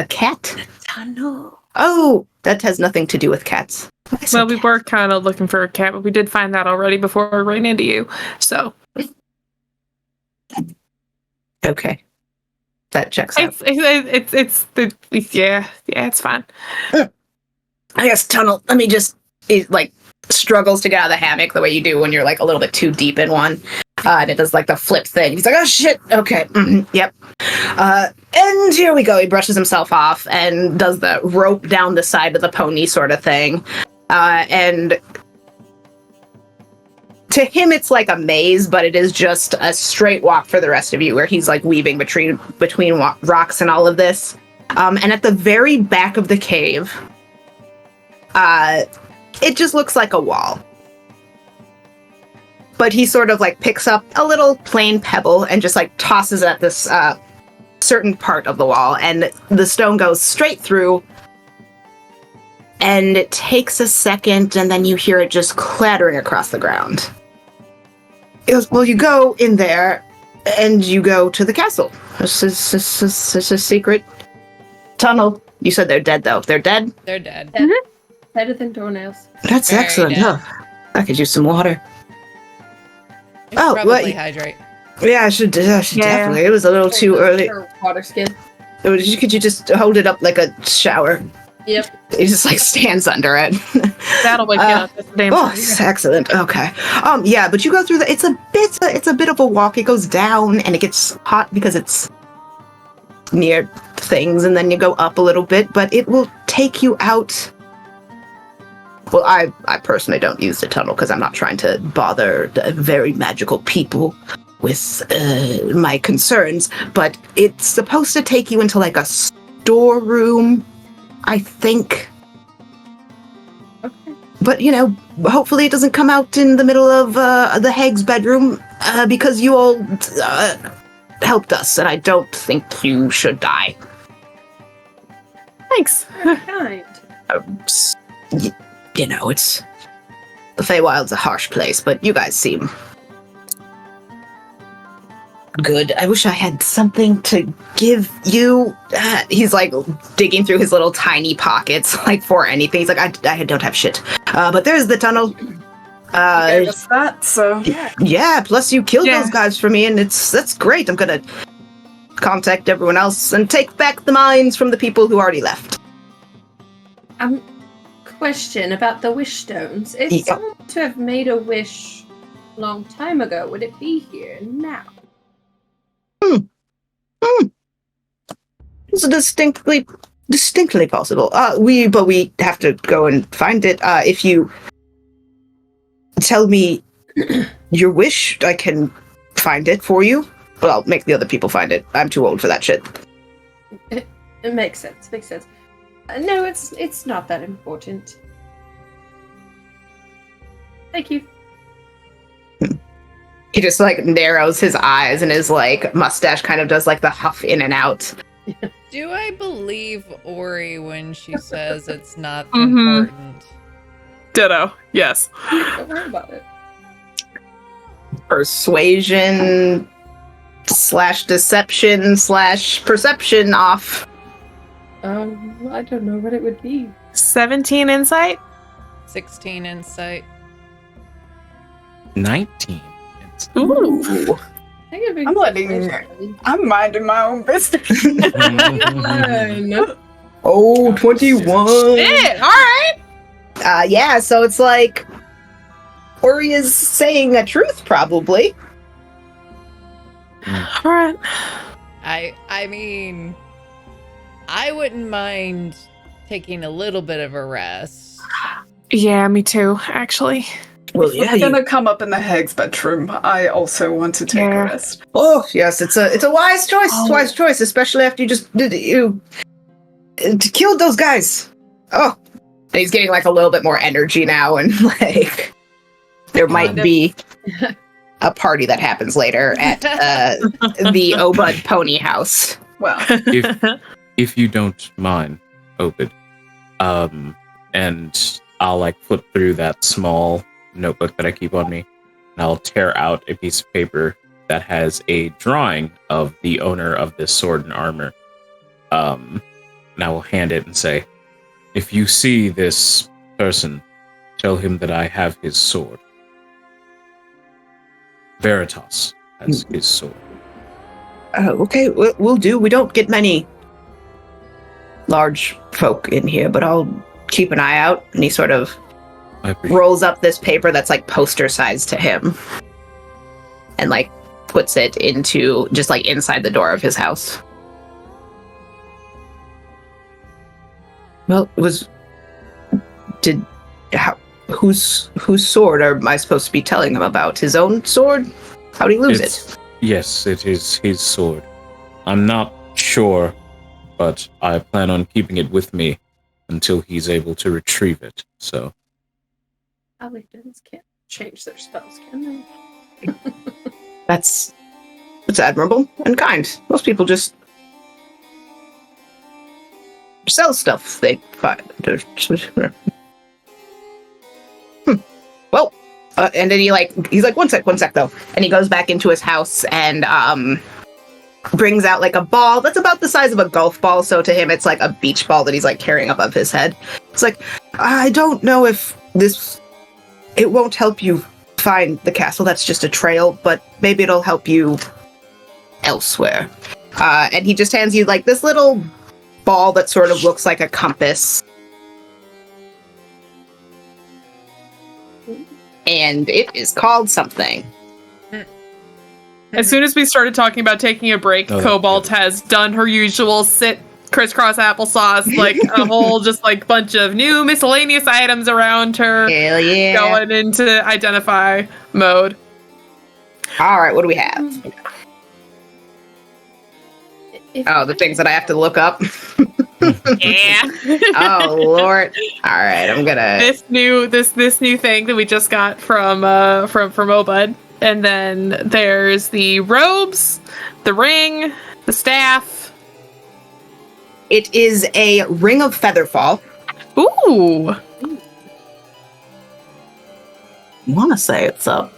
cat? A tunnel. Oh, that has nothing to do with cats. Well, we were kind of looking for a cat, but we did find that already before we ran into you. So. Okay. That checks out. It's fine. I guess tunnel. Let me just. It like struggles to get out of the hammock the way you do when you're like a little bit too deep in one. And it does like the flip thing. He's like, oh shit. Okay. Yep. And here we go. He brushes himself off and does the rope down the side of the pony sort of thing. And to him, it's like a maze, but it is just a straight walk for the rest of you, where he's like weaving between rocks and all of this. And at the very back of the cave, it just looks like a wall. But he sort of like picks up a little plain pebble and just like tosses it at this certain part of the wall, and the stone goes straight through. And it takes a second, and then you hear it just clattering across the ground. It goes, well, you go in there, and you go to the castle. This is a secret tunnel. You said they're dead, though. They're dead? They're dead. Mm-hmm. Better than doornails. That's Very excellent. dead. Oh, I could use some water. Probably hydrate. Yeah, I should definitely. It was a little too early. Water skin. Could you just hold it up like a shower? Yep. He just like stands under it. That'll wake you up. That's damn Oh, sure. excellent. Okay. Yeah, but you go through it's a bit of a walk. It goes down and it gets hot because it's near things, and then you go up a little bit, but it will take you out. Well, I personally don't use the tunnel because I'm not trying to bother the very magical people with my concerns, but it's supposed to take you into like a storeroom, I think. Okay. But, hopefully it doesn't come out in the middle of the hag's bedroom because you all helped us, and I don't think you should die. Thanks. Kind. It's the Feywild's a harsh place, but you guys seem good. I wish I had something to give you. He's like digging through his little tiny pockets, like for anything. He's like, I don't have shit. But there's the tunnel. Gave us that, so Yeah, plus you killed Yeah. those guys for me, and that's great. I'm gonna contact everyone else and take back the mines from the people who already left. Question about the wish stones. If Yeah. someone were to have made a wish a long time ago, would it be here now? It's distinctly possible. We have to go and find it. If you tell me your wish, I can find it for you. But I'll make the other people find it. I'm too old for that shit. It makes sense. Makes sense. No, it's not that important. Thank you. He just like narrows his eyes, and his like mustache kind of does like the huff in and out. Do I believe Ori when she says it's not Mhm. important? Ditto. Yes. Don't worry about it. Persuasion / deception / perception off. I don't know what it would be. 17 insight. 16 insight. 19. Ooh. I think it'd be I'm letting- I'm minding my own business. fun. Oh, 21. Shit, all right. Yeah, so it's like Ori is saying the truth, probably. All right. I mean, I wouldn't mind taking a little bit of a rest. Yeah, me too, actually. Well, We're gonna come up in the hag's bedroom. I also want to take Yeah. a rest. Oh, yes, it's a wise choice. Oh. Wise choice, especially after you killed those guys. Oh, and he's getting like a little bit more energy now, and like there might be a party that happens later at the Obud Pony House. Well, If you don't mind, Obed, and I'll like flip through that small notebook that I keep on me, and I'll tear out a piece of paper that has a drawing of the owner of this sword and armor. And I will hand it and say, if you see this person, tell him that I have his sword. Veritas has his sword. Oh, okay, we'll do. We don't get many large folk in here, but I'll keep an eye out. And he sort of I appreciate rolls up this paper that's like poster sized to him and like puts it into just like inside the door of his house. Well, whose sword am I supposed to be telling him about? His own sword? How'd he lose it? Yes, it is his sword. I'm not sure, but I plan on keeping it with me until he's able to retrieve it. So, Paladins can't change their spells, can they? That's admirable and kind. Most people just sell stuff they find. Well, and then he's like, one sec though, and he goes back into his house and brings out like a ball that's about the size of a golf ball. So to him, it's like a beach ball that he's like carrying above his head. It's like, I don't know if it won't help you find the castle. That's just a trail, but maybe it'll help you elsewhere. And he just hands you like this little ball that sort of looks like a compass, And it is called something. As soon as we started talking about taking a break, Cobalt has done her usual sit, crisscross applesauce, like a whole just like bunch of new miscellaneous items around her. Hell yeah. Going into identify mode. All right, what do we have? Oh, the things that I have to look up. Yeah. Oh Lord! All right, I'm gonna this new thing that we just got from Obud, and then there's the robes, the ring, the staff. It is a ring of featherfall. Ooh. I want to say it's up.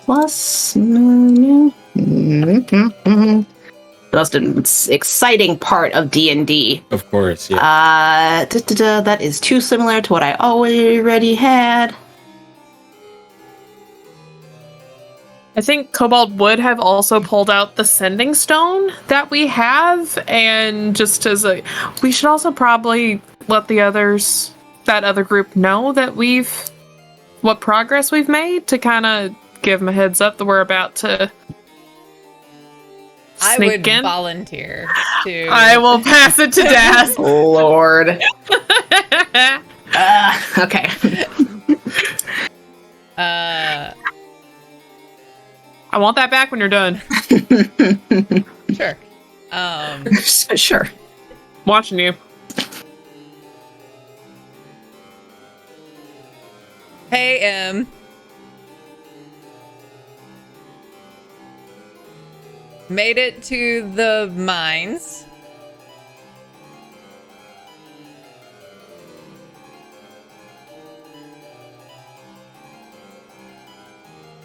Plus, that's an exciting part of D&D. Of course, yeah. That is too similar to what I already had. I think Cobalt would have also pulled out the sending stone that we have, and just as a, we should also probably let the others, that other group, know that what progress we've made, to kind of give them a heads up that we're about to I sneak would in. volunteer to. I will pass it to Daz. Lord. Okay. I want that back when you're done. Sure. Sure. Watching you. Hey, made it to the mines.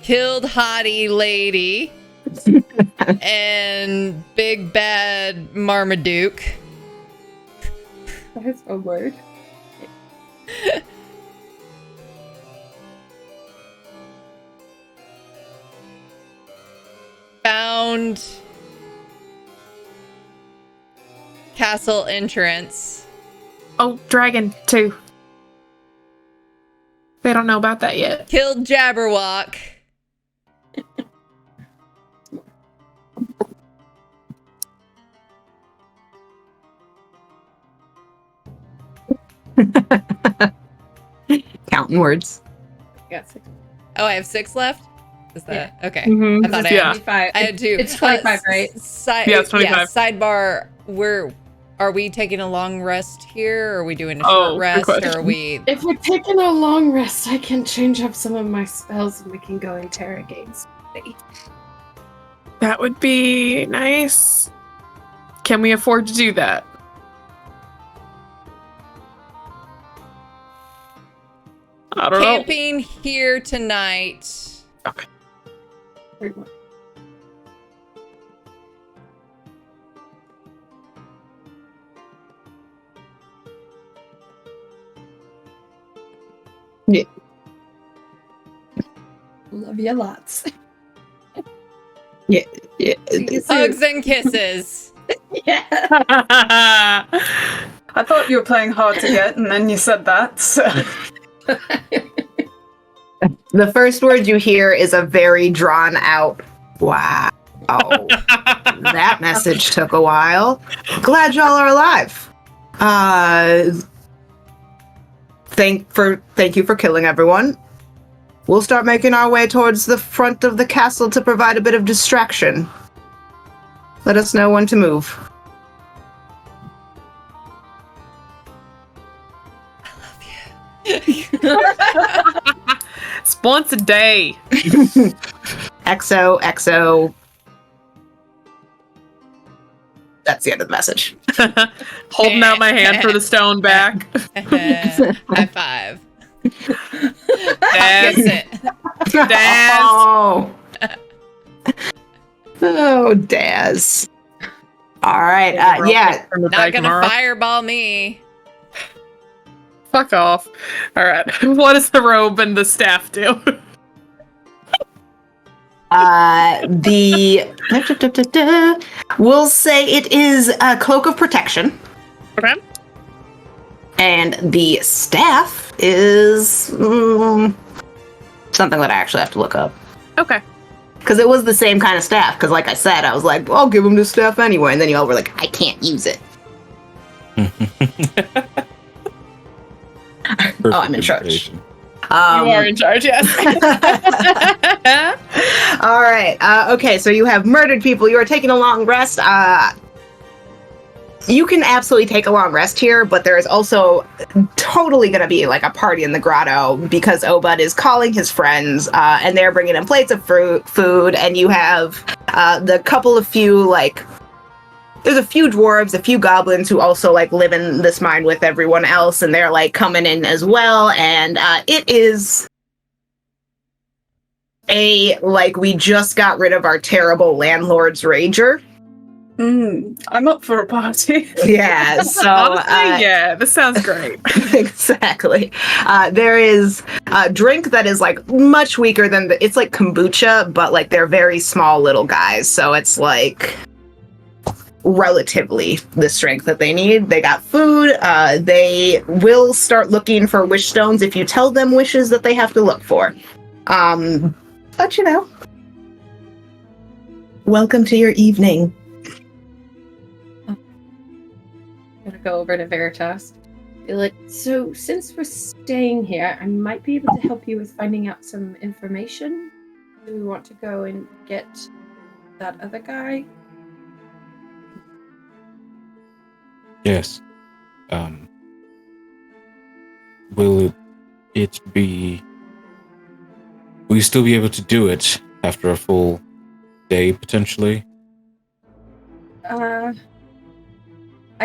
Killed hottie lady and big bad Marmaduke. That's a word. Found castle entrance. Oh, dragon too. They don't know about that yet. Killed Jabberwock. Counting words. Got 6. Oh, I have 6 left? Is that okay? Mhm. I thought Yeah. 25. I had 2. It's 25, right? Yeah, it's 25. Sidebar, are we taking a long rest here? Or are we doing a short good rest? question. Or are we If we're taking a long rest, I can change up some of my spells and we can go interrogate somebody. That would be nice. Can we afford to do that? I don't know. camping here tonight? Okay. Third one. Yeah. Love you lots. Yeah. See you soon. Hugs and kisses. Yeah. I thought you were playing hard to get, and then you said that. So. The first word you hear is a very drawn out wow. That message took a while. Glad y'all are alive. Thank you for killing everyone. We'll start making our way towards the front of the castle to provide a bit of distraction. Let us know when to move. It's once a day. XO. That's the end of the message. Holding out my hand for the stone back. High five. Daz. Kiss it. Daz. Oh, Daz. All right. Yeah. Not gonna fireball me. Fuck off. All right. What does the robe and the staff do? We'll say it is a cloak of protection. Okay. And the staff is something that I actually have to look up. Okay. Because it was the same kind of staff. Because like I said, I was like, I'll give him this staff anyway. And then y'all were like, I can't use it. I'm in charge. You are in charge, yes. All right. Okay, so you have murdered people. You are taking a long rest. You can absolutely take a long rest here, but there is also totally going to be like a party in the grotto because Obud is calling his friends, and they're bringing in plates of food, and you have the couple of few, like, there's a few dwarves, a few goblins who also, like, live in this mine with everyone else, and they're, like, coming in as well, and it is we just got rid of our terrible landlord's rager. I'm up for a party. Yeah, so honestly, yeah, this sounds great. Exactly. There is a drink that is like much weaker than it's like kombucha, but like they're very small little guys, so it's like relatively the strength that they need. They got food. They will start looking for wish stones if you tell them wishes that they have to look for. But you know, welcome to your evening. I'm gonna go over to Veritas. Be like, so since we're staying here, I might be able to help you with finding out some information. Do we want to go and get that other guy? Yes. Will it be... Will you still be able to do it after a full day, potentially? I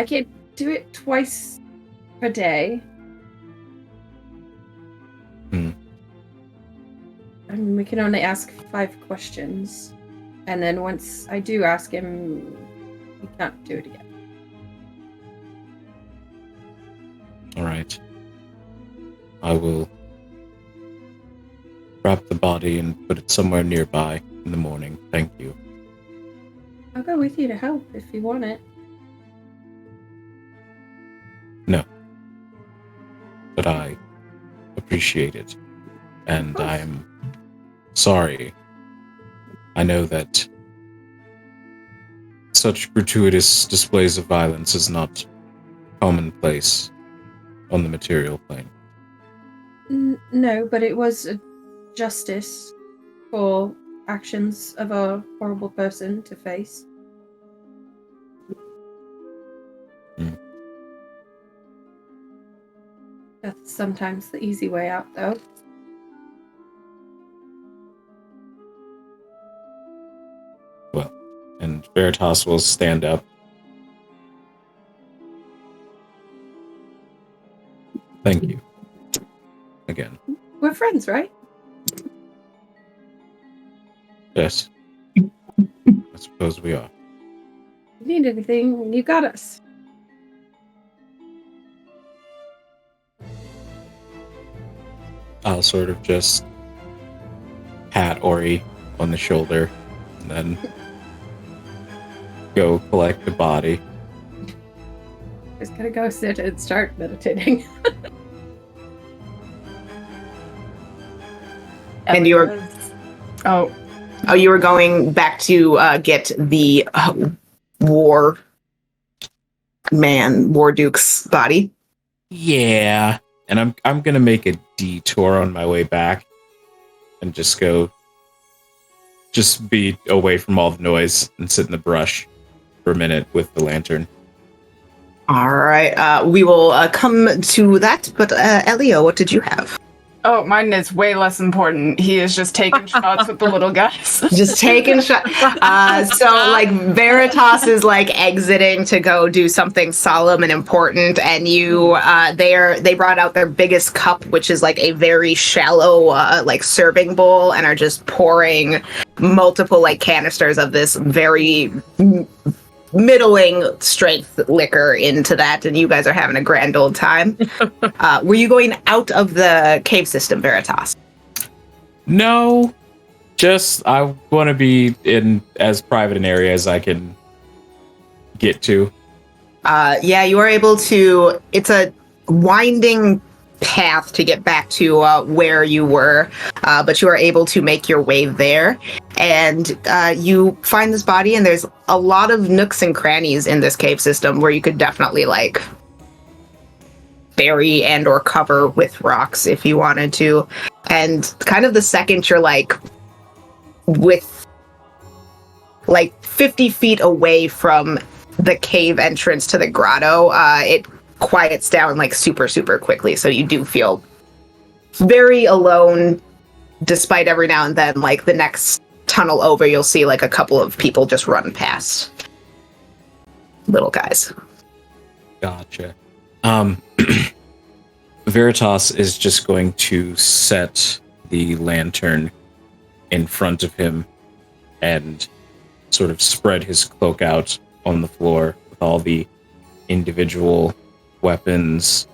can do it twice per day. I mean, we can only ask 5 questions. And then once I do ask him, we can't do it again. All right. I will wrap the body and put it somewhere nearby in the morning. Thank you. I'll go with you to help if you want it. No. But I appreciate it. And I'm sorry. I know that such gratuitous displays of violence is not commonplace on the material plane. No, but it was a justice for actions of a horrible person to face. That's sometimes the easy way out, though. Well, and Veritas will stand up. Thank you. Again. We're friends, right? Yes. I suppose we are. If you need anything, you got us. I'll sort of just pat Ori on the shoulder and then go collect the body. Just gonna go sit and start meditating. And you were you were going back to get the War Duke's body. Yeah, and I'm gonna make a detour on my way back and just be away from all the noise and sit in the brush for a minute with the lantern. All right, we will come to that. But Elio, what did you have? Oh, mine is way less important. He is just taking shots with the little guys. Just taking shots. So, like, Veritas is, like, exiting to go do something solemn and important, and they brought out their biggest cup, which is, like, a very shallow, like, serving bowl, and are just pouring multiple, like, canisters of this very middling strength liquor into that, and you guys are having a grand old time. Were you going out of the cave system, Veritas? No, just I want to be in as private an area as I can get to. Yeah, you are able to. It's a winding path to get back to where you were, but you are able to make your way there. And you find this body, and there's a lot of nooks and crannies in this cave system where you could definitely like bury and or cover with rocks if you wanted to. And kind of the second you're like with like 50 feet away from the cave entrance to the grotto, it quiets down like super quickly, so you do feel very alone, despite every now and then like the next tunnel over you'll see like a couple of people just run past, little guys. Gotcha. Veritas is just going to set the lantern in front of him and sort of spread his cloak out on the floor with all the individual weapons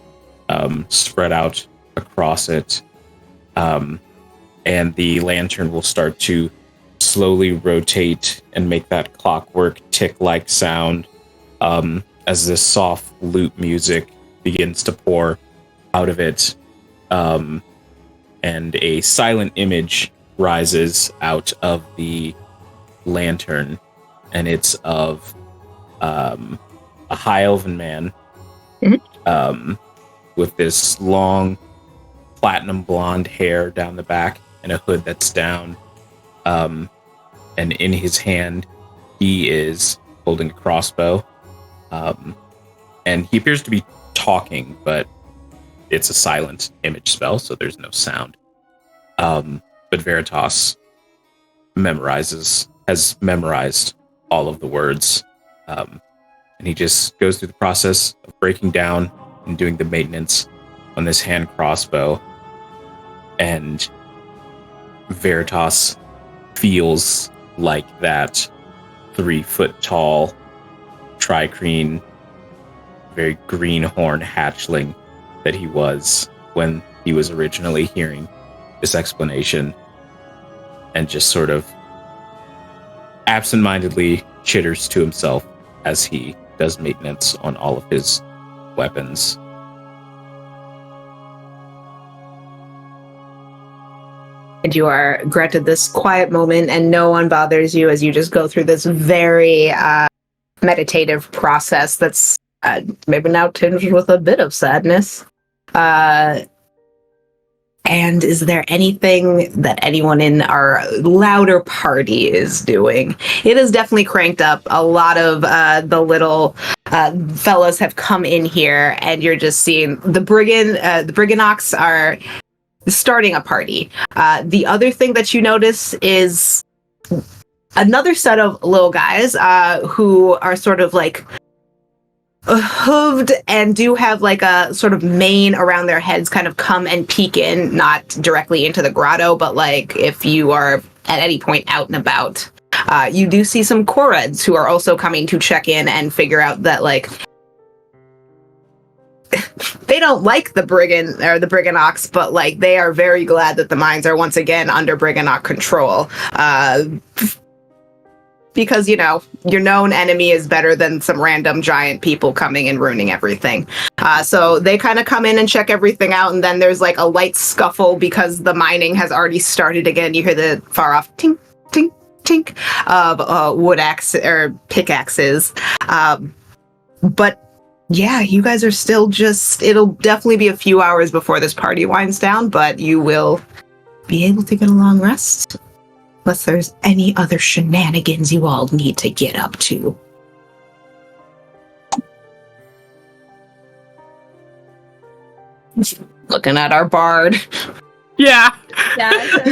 spread out across it. And the lantern will start to slowly rotate and make that clockwork tick-like sound as this soft lute music begins to pour out of it. And a silent image rises out of the lantern, and it's of a high elven man with this long platinum blonde hair down the back and a hood that's down. And in his hand, he is holding a crossbow. And he appears to be talking, but it's a silent image spell, so there's no sound. But Veritas has memorized all of the words. And he just goes through the process of breaking down and doing the maintenance on this hand crossbow. And Veritas feels like that 3-foot tall tricrine, very greenhorn hatchling that he was when he was originally hearing this explanation, and just sort of absentmindedly chitters to himself as he does maintenance on all of his weapons. And you are granted this quiet moment, and no one bothers you as you just go through this very meditative process that's maybe now tinged with a bit of sadness. And is there anything that anyone in our louder party is doing? It is definitely cranked up. A lot of the little fellas have come in here, and you're just seeing the Brigandox are starting a party. The other thing that you notice is another set of little guys who are sort of like hooved and do have like a sort of mane around their heads, kind of come and peek in, not directly into the grotto, but like if you are at any point out and about. You do see some Koreds who are also coming to check in and figure out that like they don't like the Brigandox, but like they are very glad that the mines are once again under Brigandox control. Because, you know, your known enemy is better than some random giant people coming and ruining everything. So they kind of come in and check everything out, and then there's like a light scuffle because the mining has already started again. You hear the far off tink, tink, tink of wood axe or pickaxes. But yeah, you guys are still just, it'll definitely be a few hours before this party winds down, but you will be able to get a long rest. Unless there's any other shenanigans you all need to get up to. Looking at our bard. Yeah. You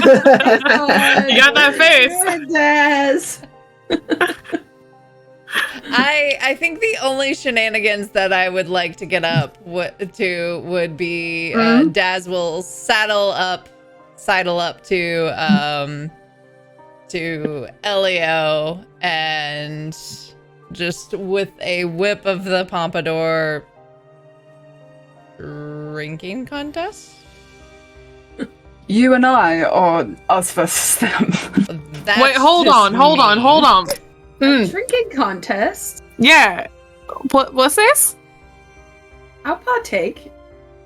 got that face. Yes. I think the only shenanigans that I would like to get up would be Daz will sidle up to Elio and just with a whip of the pompadour drinking contest. You and I, or us versus them? Wait, hold on. Drinking contest. Yeah. What's this? I'll partake.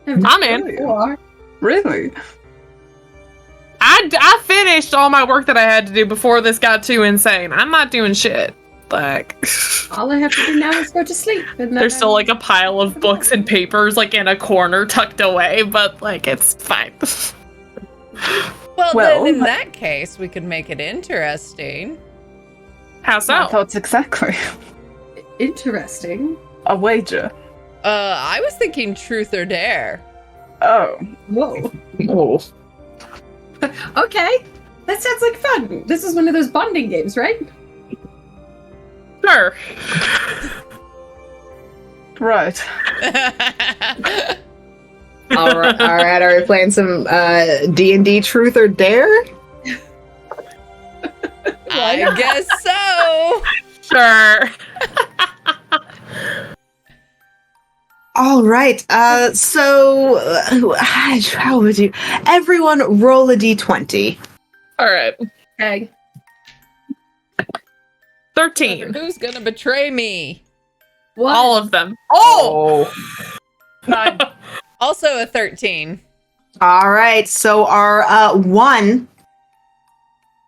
I'm in. You are. Really? I finished all my work that I had to do before this got too insane. I'm not doing shit. Like, All I have to do now is go to sleep. And there's still like a pile of books and papers like in a corner tucked away, but like it's fine. Well, Well, then in that case, we could make it interesting. How My so? thoughts exactly. Interesting. A wager. I was thinking truth or dare. Oh. Whoa. Oh. Okay. That sounds like fun. This is one of those bonding games, right? Sure. Right. All right. Are we playing some D&D Truth or Dare? I guess so. Sure. All right. How would you? Everyone, roll a d20. All right. Okay. 13. Who's gonna betray me? What? All of them. Oh. 9. Also a 13. All right. So our one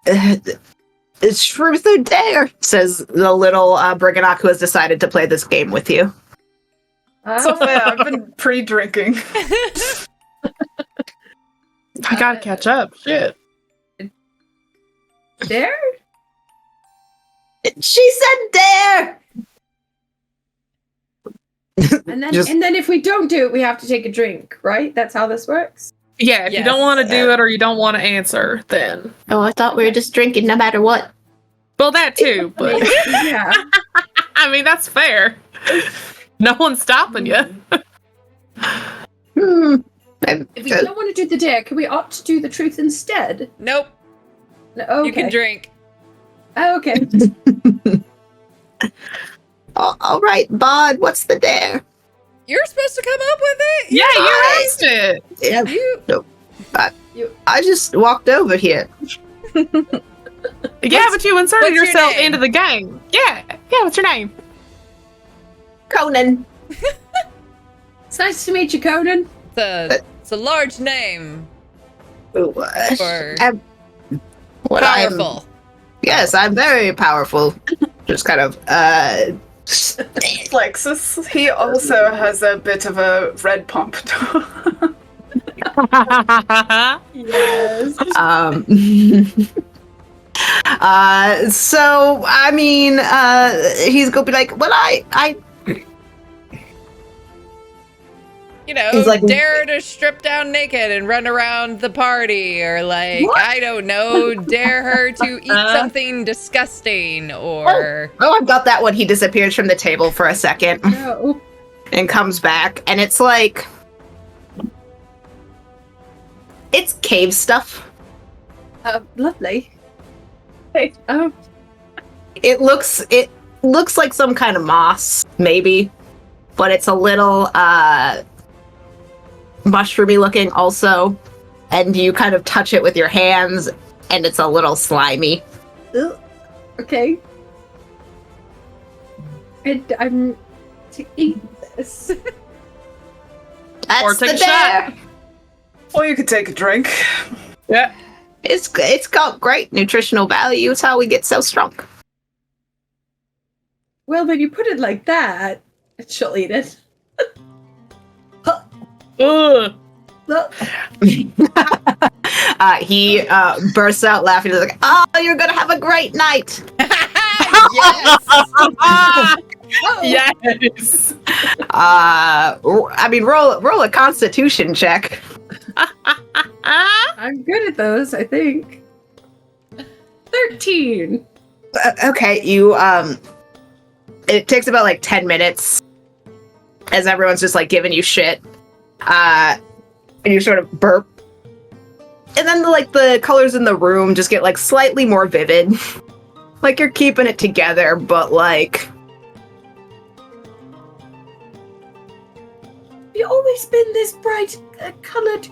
is Truth or Dare, says the little Briganock who has decided to play this game with you. So fair, I've been pre-drinking. I gotta catch up. Shit. There? She said Dare. And then Just- and then if we don't do it, we have to take a drink, right? That's how this works? Yeah, if you Yes. don't want to do it or you don't want to answer, then. Oh, I thought we were just drinking no matter what. Well, that too, but Yeah. I mean, that's fair. No one's stopping you. If we don't want to do the dare, can we opt to do the truth instead? Nope. No, okay. You can drink. Oh, okay. All right, Bod, what's the dare? You're supposed to come up with it. Yeah, you Right. asked it. Yeah, You. I just walked over here. Yeah, but you inserted what's your yourself name? into the game. Yeah. Yeah, what's your name? Conan. It's nice to meet you, Conan. It's a large name Ooh, for what powerful. Yes, I'm very powerful. Just kind of Flexus. He also has a bit of a red pump. Yes. So I mean, he's gonna be like, well, I You know, He's like- dare to strip down naked and run around the party, or like, What? I don't know, dare her to eat something disgusting, or I've got that one. He disappears from the table for a second No. and comes back, and it's like, it's cave stuff. Lovely. Hey. Oh, It looks like some kind of moss, maybe, but it's a little mushroomy looking also, and you kind of touch it with your hands, and it's a little slimy. ugh. Okay. And I'm to eat this. That's Or take the a shot. dare. Or you could take a drink. Yeah. It's got great nutritional value. It's how we get so strong. Well, when you put it like that, she'll eat it. Ugh. Look. He bursts out laughing. He's like, "Oh, you're gonna have a great night." yes, Yes. I mean, roll a Constitution check. I'm good at those, I think. 13. Okay, you it takes about like 10 minutes as everyone's just like giving you shit. And you sort of burp. And then the colors in the room just get like slightly more vivid. Like you're keeping it together, but like Have you always been this bright colored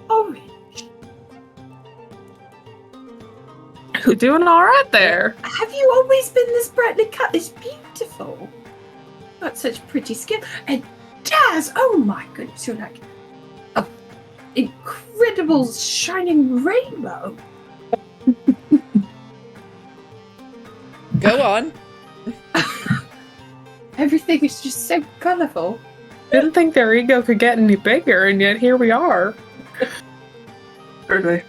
orange? You're doing all right there. Have you always been this brightly cut? It's beautiful. Got such pretty skin. And Jazz, oh my goodness, you're like incredible shining rainbow. Go on. Everything is just so colorful. Didn't think their ego could get any bigger, and yet here we are. Truly.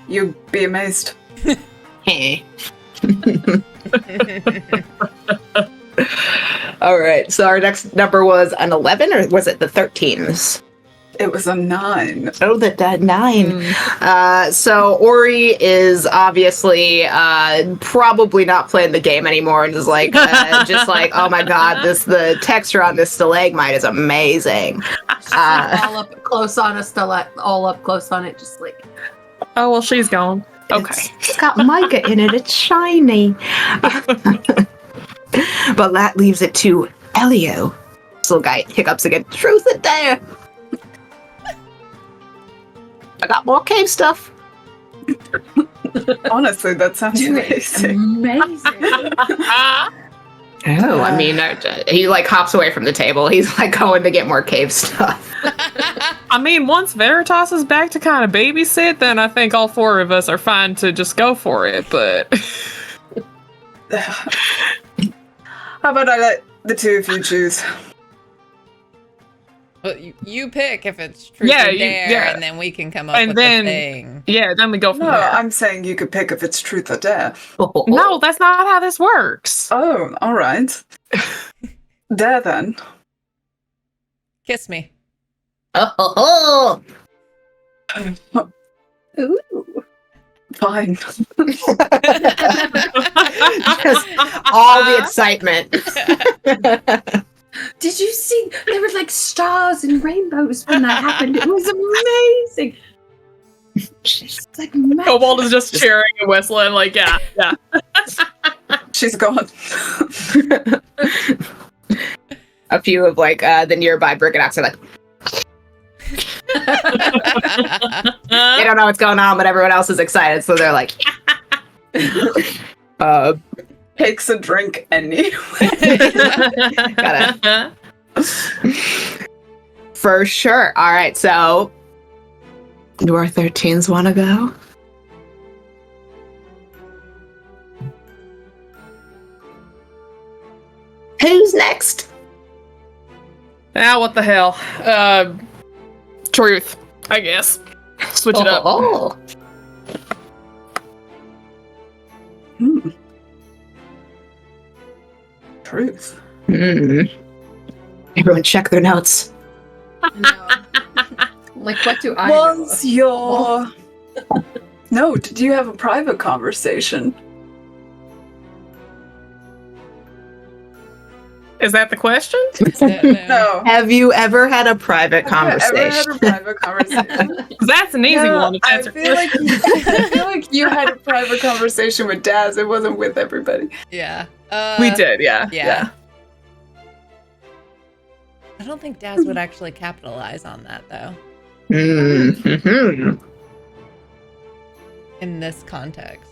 You'd be amazed. Hey. All right. So our next number was an 11, or was it the 13s? It was a 9. Oh, the 9. So Ori is obviously probably not playing the game anymore, and is like, just like, oh my god, the texture on this stalagmite is amazing. All up close on a all up close on it, just like. Oh, well, she's gone. Okay. It's got mica in it. It's shiny. But that leaves it to Elio. This little guy hiccups again. Truth or dare? I got more cave stuff. Honestly, that sounds amazing. Amazing. Oh, I mean, he like hops away from the table. He's like going to get more cave stuff. I mean, once Veritas is back to kind of babysit, then I think all 4 of us are fine to just go for it, but... How about I let the two of you choose? Well, you pick if it's truth or dare, and then we can come up with a thing. Yeah, then we go from No, there. I'm saying you could pick if it's truth or dare. No, that's not how this works. Oh, all right. Dare then. Kiss me. Oh. Ooh. Fine. Just all the excitement. Did you see? There were like stars and rainbows when that happened. It was amazing. It's like magic. Cobalt is just cheering and whistling, like, yeah. She's gone. A few of like the nearby Briganox are like, they don't know what's going on, but everyone else is excited, so they're like, Takes a drink anyway. Gotta. For sure. All right, so do our 13s want to go? Who's next? Ah, what the hell? Truth, I guess. Switch it up. Oh. Truth. Everyone check their notes. No. Like, what do I Was know? your note? Do you have a private conversation? Is that the question? No. Have you ever had a private Have you ever had conversation? a private conversation? That's an easy one. If I that's your feel question. I feel like you had a private conversation with Daz. It wasn't with everybody. Yeah. We did, yeah. Yeah. I don't think Daz would actually capitalize on that, though, Mm-hmm. in this context.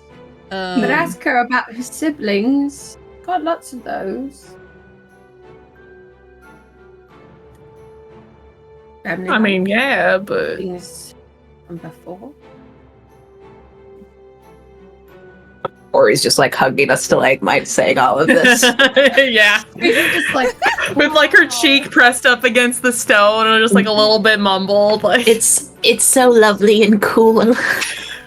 But ask her about her siblings. Got lots of those. I mean, yeah, but... things from before. Or he's just like hugging a stalagmite saying all of this. yeah. Just like With like her cheek pressed up against the stone and just like a little bit mumbled. Like It's so lovely and cool.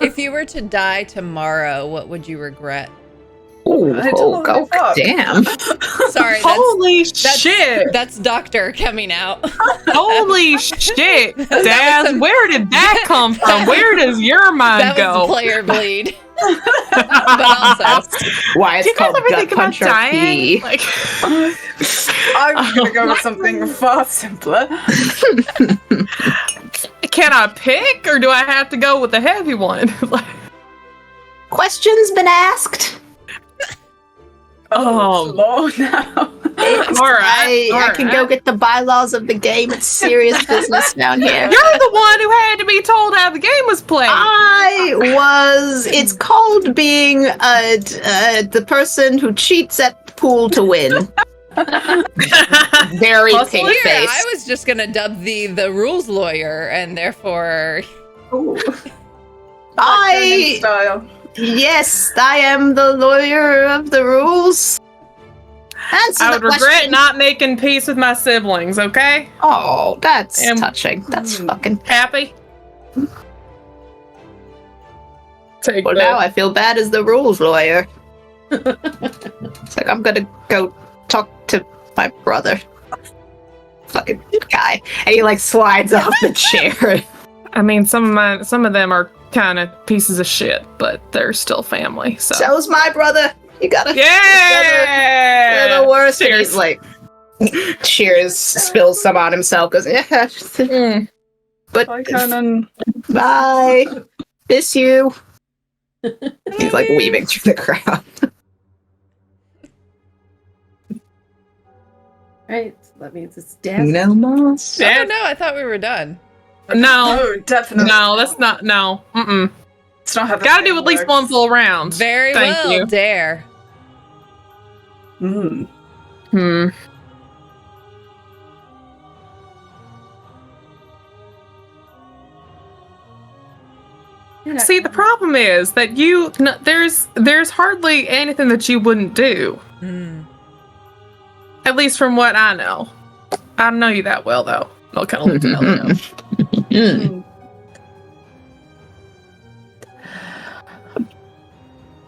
If you were to die tomorrow, what would you regret? I totally fuck. Damn. Sorry, holy shit! that's Doctor coming out. Holy shit, Daz! Where did that come from? Where does your mind That go? was player bleed. But also, Why Do it's you guys called ever think about dying? GutPunchRP. Like, I'm gonna go with something far simpler. can I pick, or do I have to go with the heavy one? Like, Questions been asked? Oh, slow now. all right, I can go get the bylaws of the game. It's serious business down here. You're the one who had to be told how the game was played. It's called being the person who cheats at pool to win. Very Hustle pink Here, face. I was just gonna dub thee the rules lawyer, and therefore, Ooh. I Style. yes, I am the lawyer of the rules. Answer I the would regret question. not making peace with my siblings, okay? Oh, that's Am- touching. That's fucking. Happy? Take Well, that. now I feel bad as the rules lawyer. It's like I'm gonna go talk to my brother. Fucking guy, and he like slides off the chair. I mean, some of them are kind of pieces of shit, but they're still family. So So's my brother. You gotta. yeah, They're the worst. And Cheers. he's like, cheers. Spills some on himself. Goes, yeah. Mm. But Bye, Conan. bye. Miss you. He's like weaving through the crowd. Right, so that means it's death. No moss. oh Yeah. no, I thought we were done. No, Oh, definitely. no, that's not. No, It's not how the Gotta game do at least works. one full round. Very Thank well, you. dare. Mm. Hmm. See, the problem is that there's hardly anything that you wouldn't do. Mm. At least from what I know. I don't know you that well, though. I'll kind of look at Elio. Mm.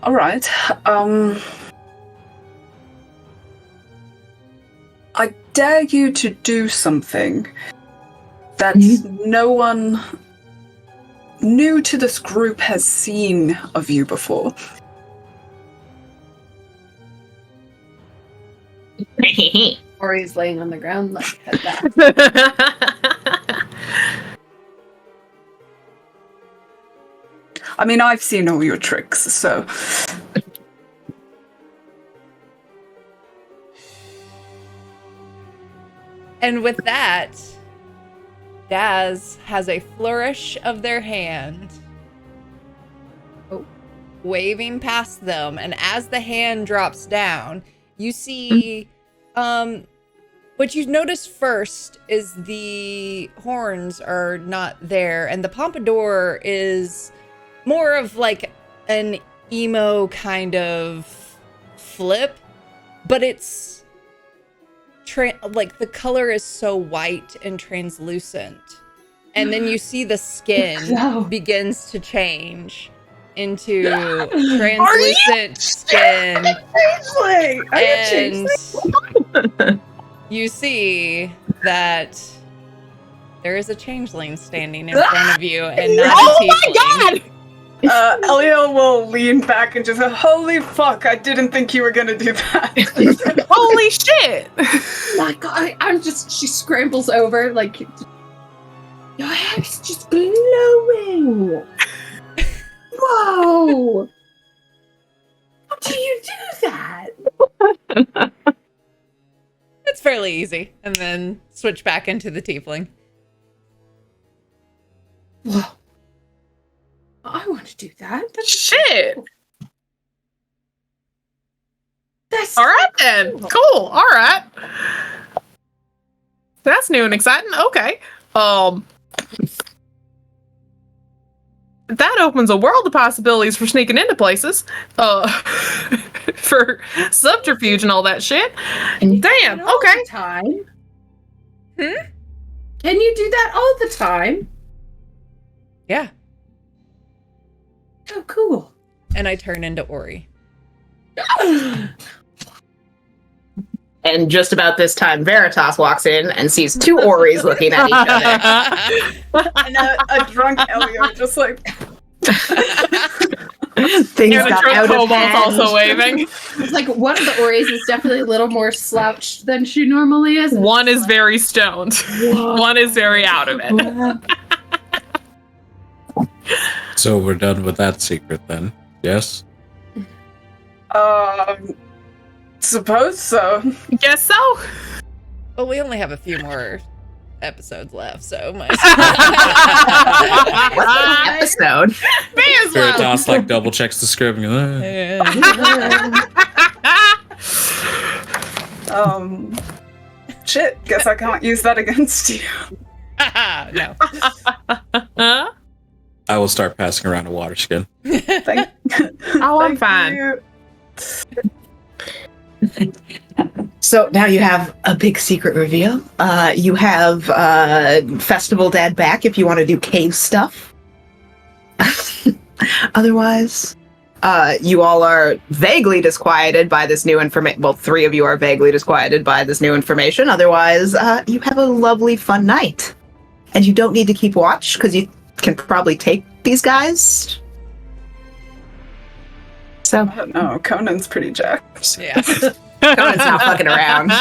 All right. I dare you to do something that no one new to this group has seen of you before. Or he's laying on the ground like head back. I mean, I've seen all your tricks, so. And with that, Daz has a flourish of their hand, waving past them, and as the hand drops down, you see, what you notice first is the horns are not there, and the pompadour is more of like an emo kind of flip, but it's like the color is so white and translucent, and then you see the skin begins to change into translucent skin, and you see that there is a changeling standing in front of you, and not a tiefling. Elio will lean back and just go, holy fuck, I didn't think you were gonna do that. Holy shit! My God, she scrambles over, like, your hair's just glowing. Whoa! How do you do that? It's fairly easy, and then switch back into the tiefling. Whoa. I want to do that. Shit! That's Alright then. Cool. Alright. That's new and exciting. Okay. That opens a world of possibilities for sneaking into places. For subterfuge and all that shit. Damn, all okay. the time. Hmm? Can you do that all the time? Yeah. Oh, cool. And I turn into Ori. And just about this time, Veritas walks in and sees two Oris looking at each other. And a drunk Elio just like. Things And the got drunk out of kobold's hand. also waving. It's like one of the Oris is definitely a little more slouched than she normally is. One is very stoned. One is very out of it. So we're done with that secret then. Yes? Suppose so. Guess so. Well, we only have a few more episodes left, so my Episode. May as well. Veritas like double checks the script and goes, Shit, guess I can't use that against you. No. I will start passing around a water skin. Thank I'm fine. you. So now you have a big secret reveal. You have Festival Dad back if you want to do cave stuff. Otherwise, you all are vaguely disquieted by this new information. Well, 3 of you are vaguely disquieted by this new information. Otherwise, you have a lovely, fun night. And you don't need to keep watch because you can probably take these guys. So, I don't know. Conan's pretty jacked. Yeah. Conan's not fucking around.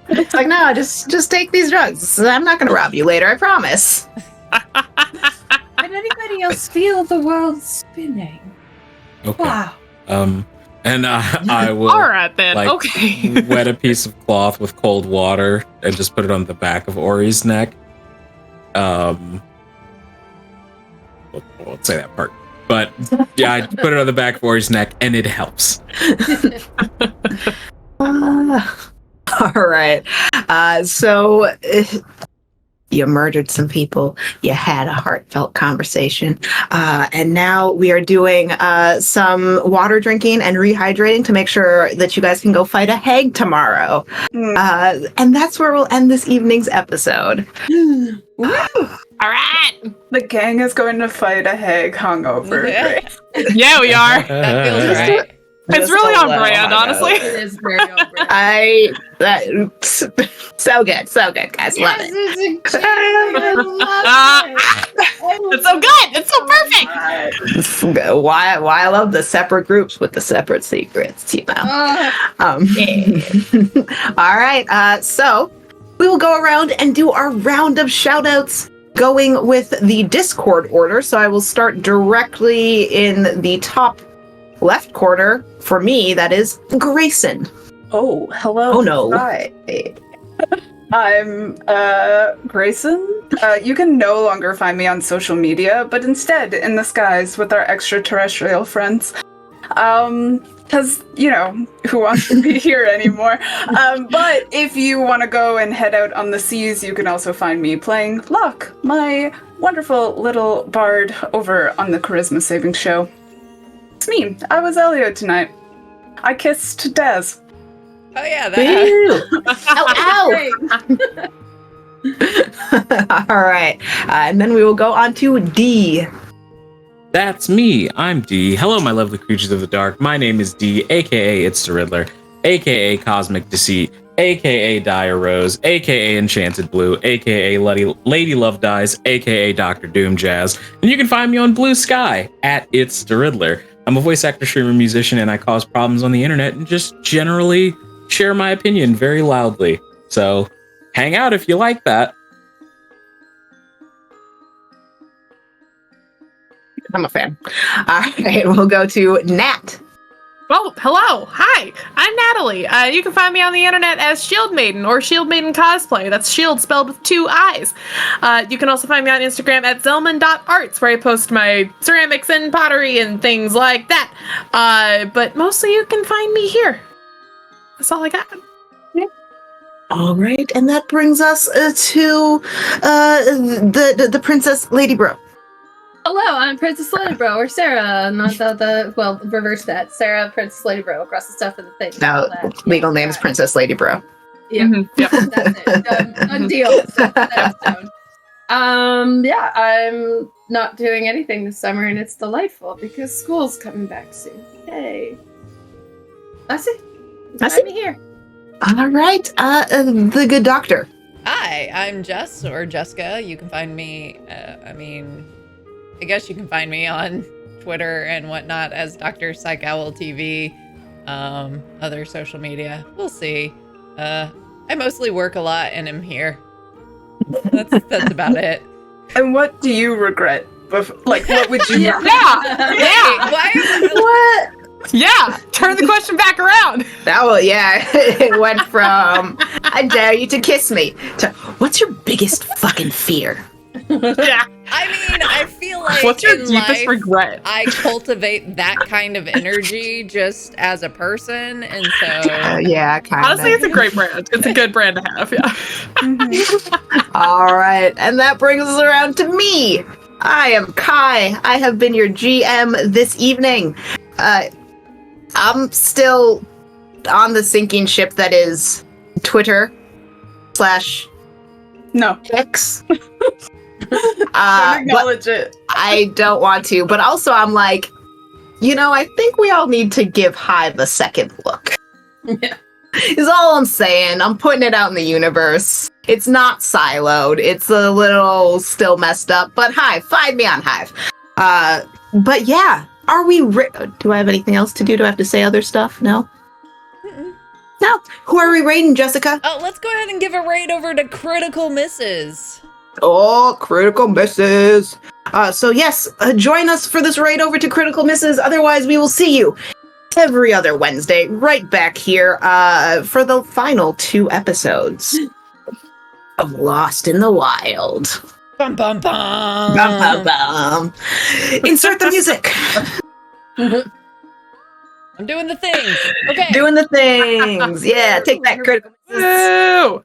It's like, no, just take these drugs. I'm not going to rob you later, I promise. Can anybody else feel the world spinning? Okay. Wow. And I will All right then. like, Okay. wet a piece of cloth with cold water and just put it on the back of Ori's neck. Let's say that part. But yeah, I put it on the back of Ori's neck and it helps. All right. So you murdered some people. You had a heartfelt conversation. And now we are doing some water drinking and rehydrating to make sure that you guys can go fight a hag tomorrow. And that's where we'll end this evening's episode. All right. The gang is going to fight a hag hungover. Yeah. Right? Yeah, we are. That feels right. It's Just really a on little brand, honestly. It is very over. So good, guys. Love it. It's so good. It's so perfect. Why I love the separate groups with the separate secrets, you know. All right. So we will go around and do our round of shout outs going with the Discord order. So I will start directly in the top left corner. For me, that is Grayson. Oh, hello. Oh, no. Hi. I'm Grayson. You can no longer find me on social media, but instead in the skies with our extraterrestrial friends. Because, you know, who wants to be here anymore? But if you want to go and head out on the seas, you can also find me playing Locke, my wonderful little bard over on the Charisma Saving Show. It's me. I was Elio tonight. I kissed Daz. Oh yeah, that. Ow. All right. And then we will go on to D. That's me. I'm D. Hello, my lovely creatures of the dark. My name is D, aka It's the Riddler, aka Cosmic Deceit, aka Dire Rose, aka Enchanted Blue, aka Lady Love Dies, aka Dr. Doom Jazz. And you can find me on Blue Sky at It's the Riddler. I'm a voice actor, streamer, musician, and I cause problems on the internet and just generally share my opinion very loudly. So hang out if you like that. I'm a fan. All right, we'll go to Nat. Oh, hello. Hi, I'm Natalie. You can find me on the internet as Shield Maiden or Shield Maiden Cosplay. That's Shield spelled with 2 I's. You can also find me on Instagram at zelman.arts, where I post my ceramics and pottery and things like that. But mostly you can find me here. That's all I got. All right, and that brings us to the Princess Lady Bro. Hello, I'm Princess Lady Bro, or Sarah, not well, reverse that. Sarah, Princess Lady Bro, across the stuff of the thing. No, legal name is Princess Lady Bro. Yeah, Yep. that's it. Done deal. Yeah, I'm not doing anything this summer, and it's delightful because school's coming back soon. Yay. That's it. Find me here. All right, the good doctor. Hi, I'm Jess or Jessica. You can find me. I guess you can find me on Twitter and whatnot as Dr. Psych Owl TV. Other social media. We'll see. I mostly work a lot and am here. That's about it. And what do you regret? Like, what would you regret? What? Yeah, turn the question back around. It went from I dare you to kiss me to what's your biggest fucking fear? Yeah. I mean, I feel like What's your in deepest life, regret? I cultivate that kind of energy just as a person, and so yeah, kind of. Honestly, it's a great brand. It's a good brand to have. Yeah. All right, and that brings us around to me. I am Kai. I have been your GM this evening. I'm still on the sinking ship that is Twitter / No. X. Don't acknowledge it. I don't want to, but also I'm like, I think we all need to give Hive a second look. Yeah. Is all I'm saying. I'm putting it out in the universe. It's not siloed. It's a little still messed up, but Hive, find me on Hive. But yeah, are we? Do I have anything else to do? Do I have to say other stuff? No. Mm-mm. No. Who are we raiding, Jessica? Oh, let's go ahead and give a raid over to Critical Misses. Oh, Critical Misses. So yes, join us for this raid over to Critical Misses. Otherwise, we will see you every other Wednesday, right back here for the final 2 episodes of Lost in the Wild. Bum bum bum. Bum, bum, bum. Insert the music. I'm doing the things. Okay. Doing the things. Yeah, take that, Critical Misses. Woo!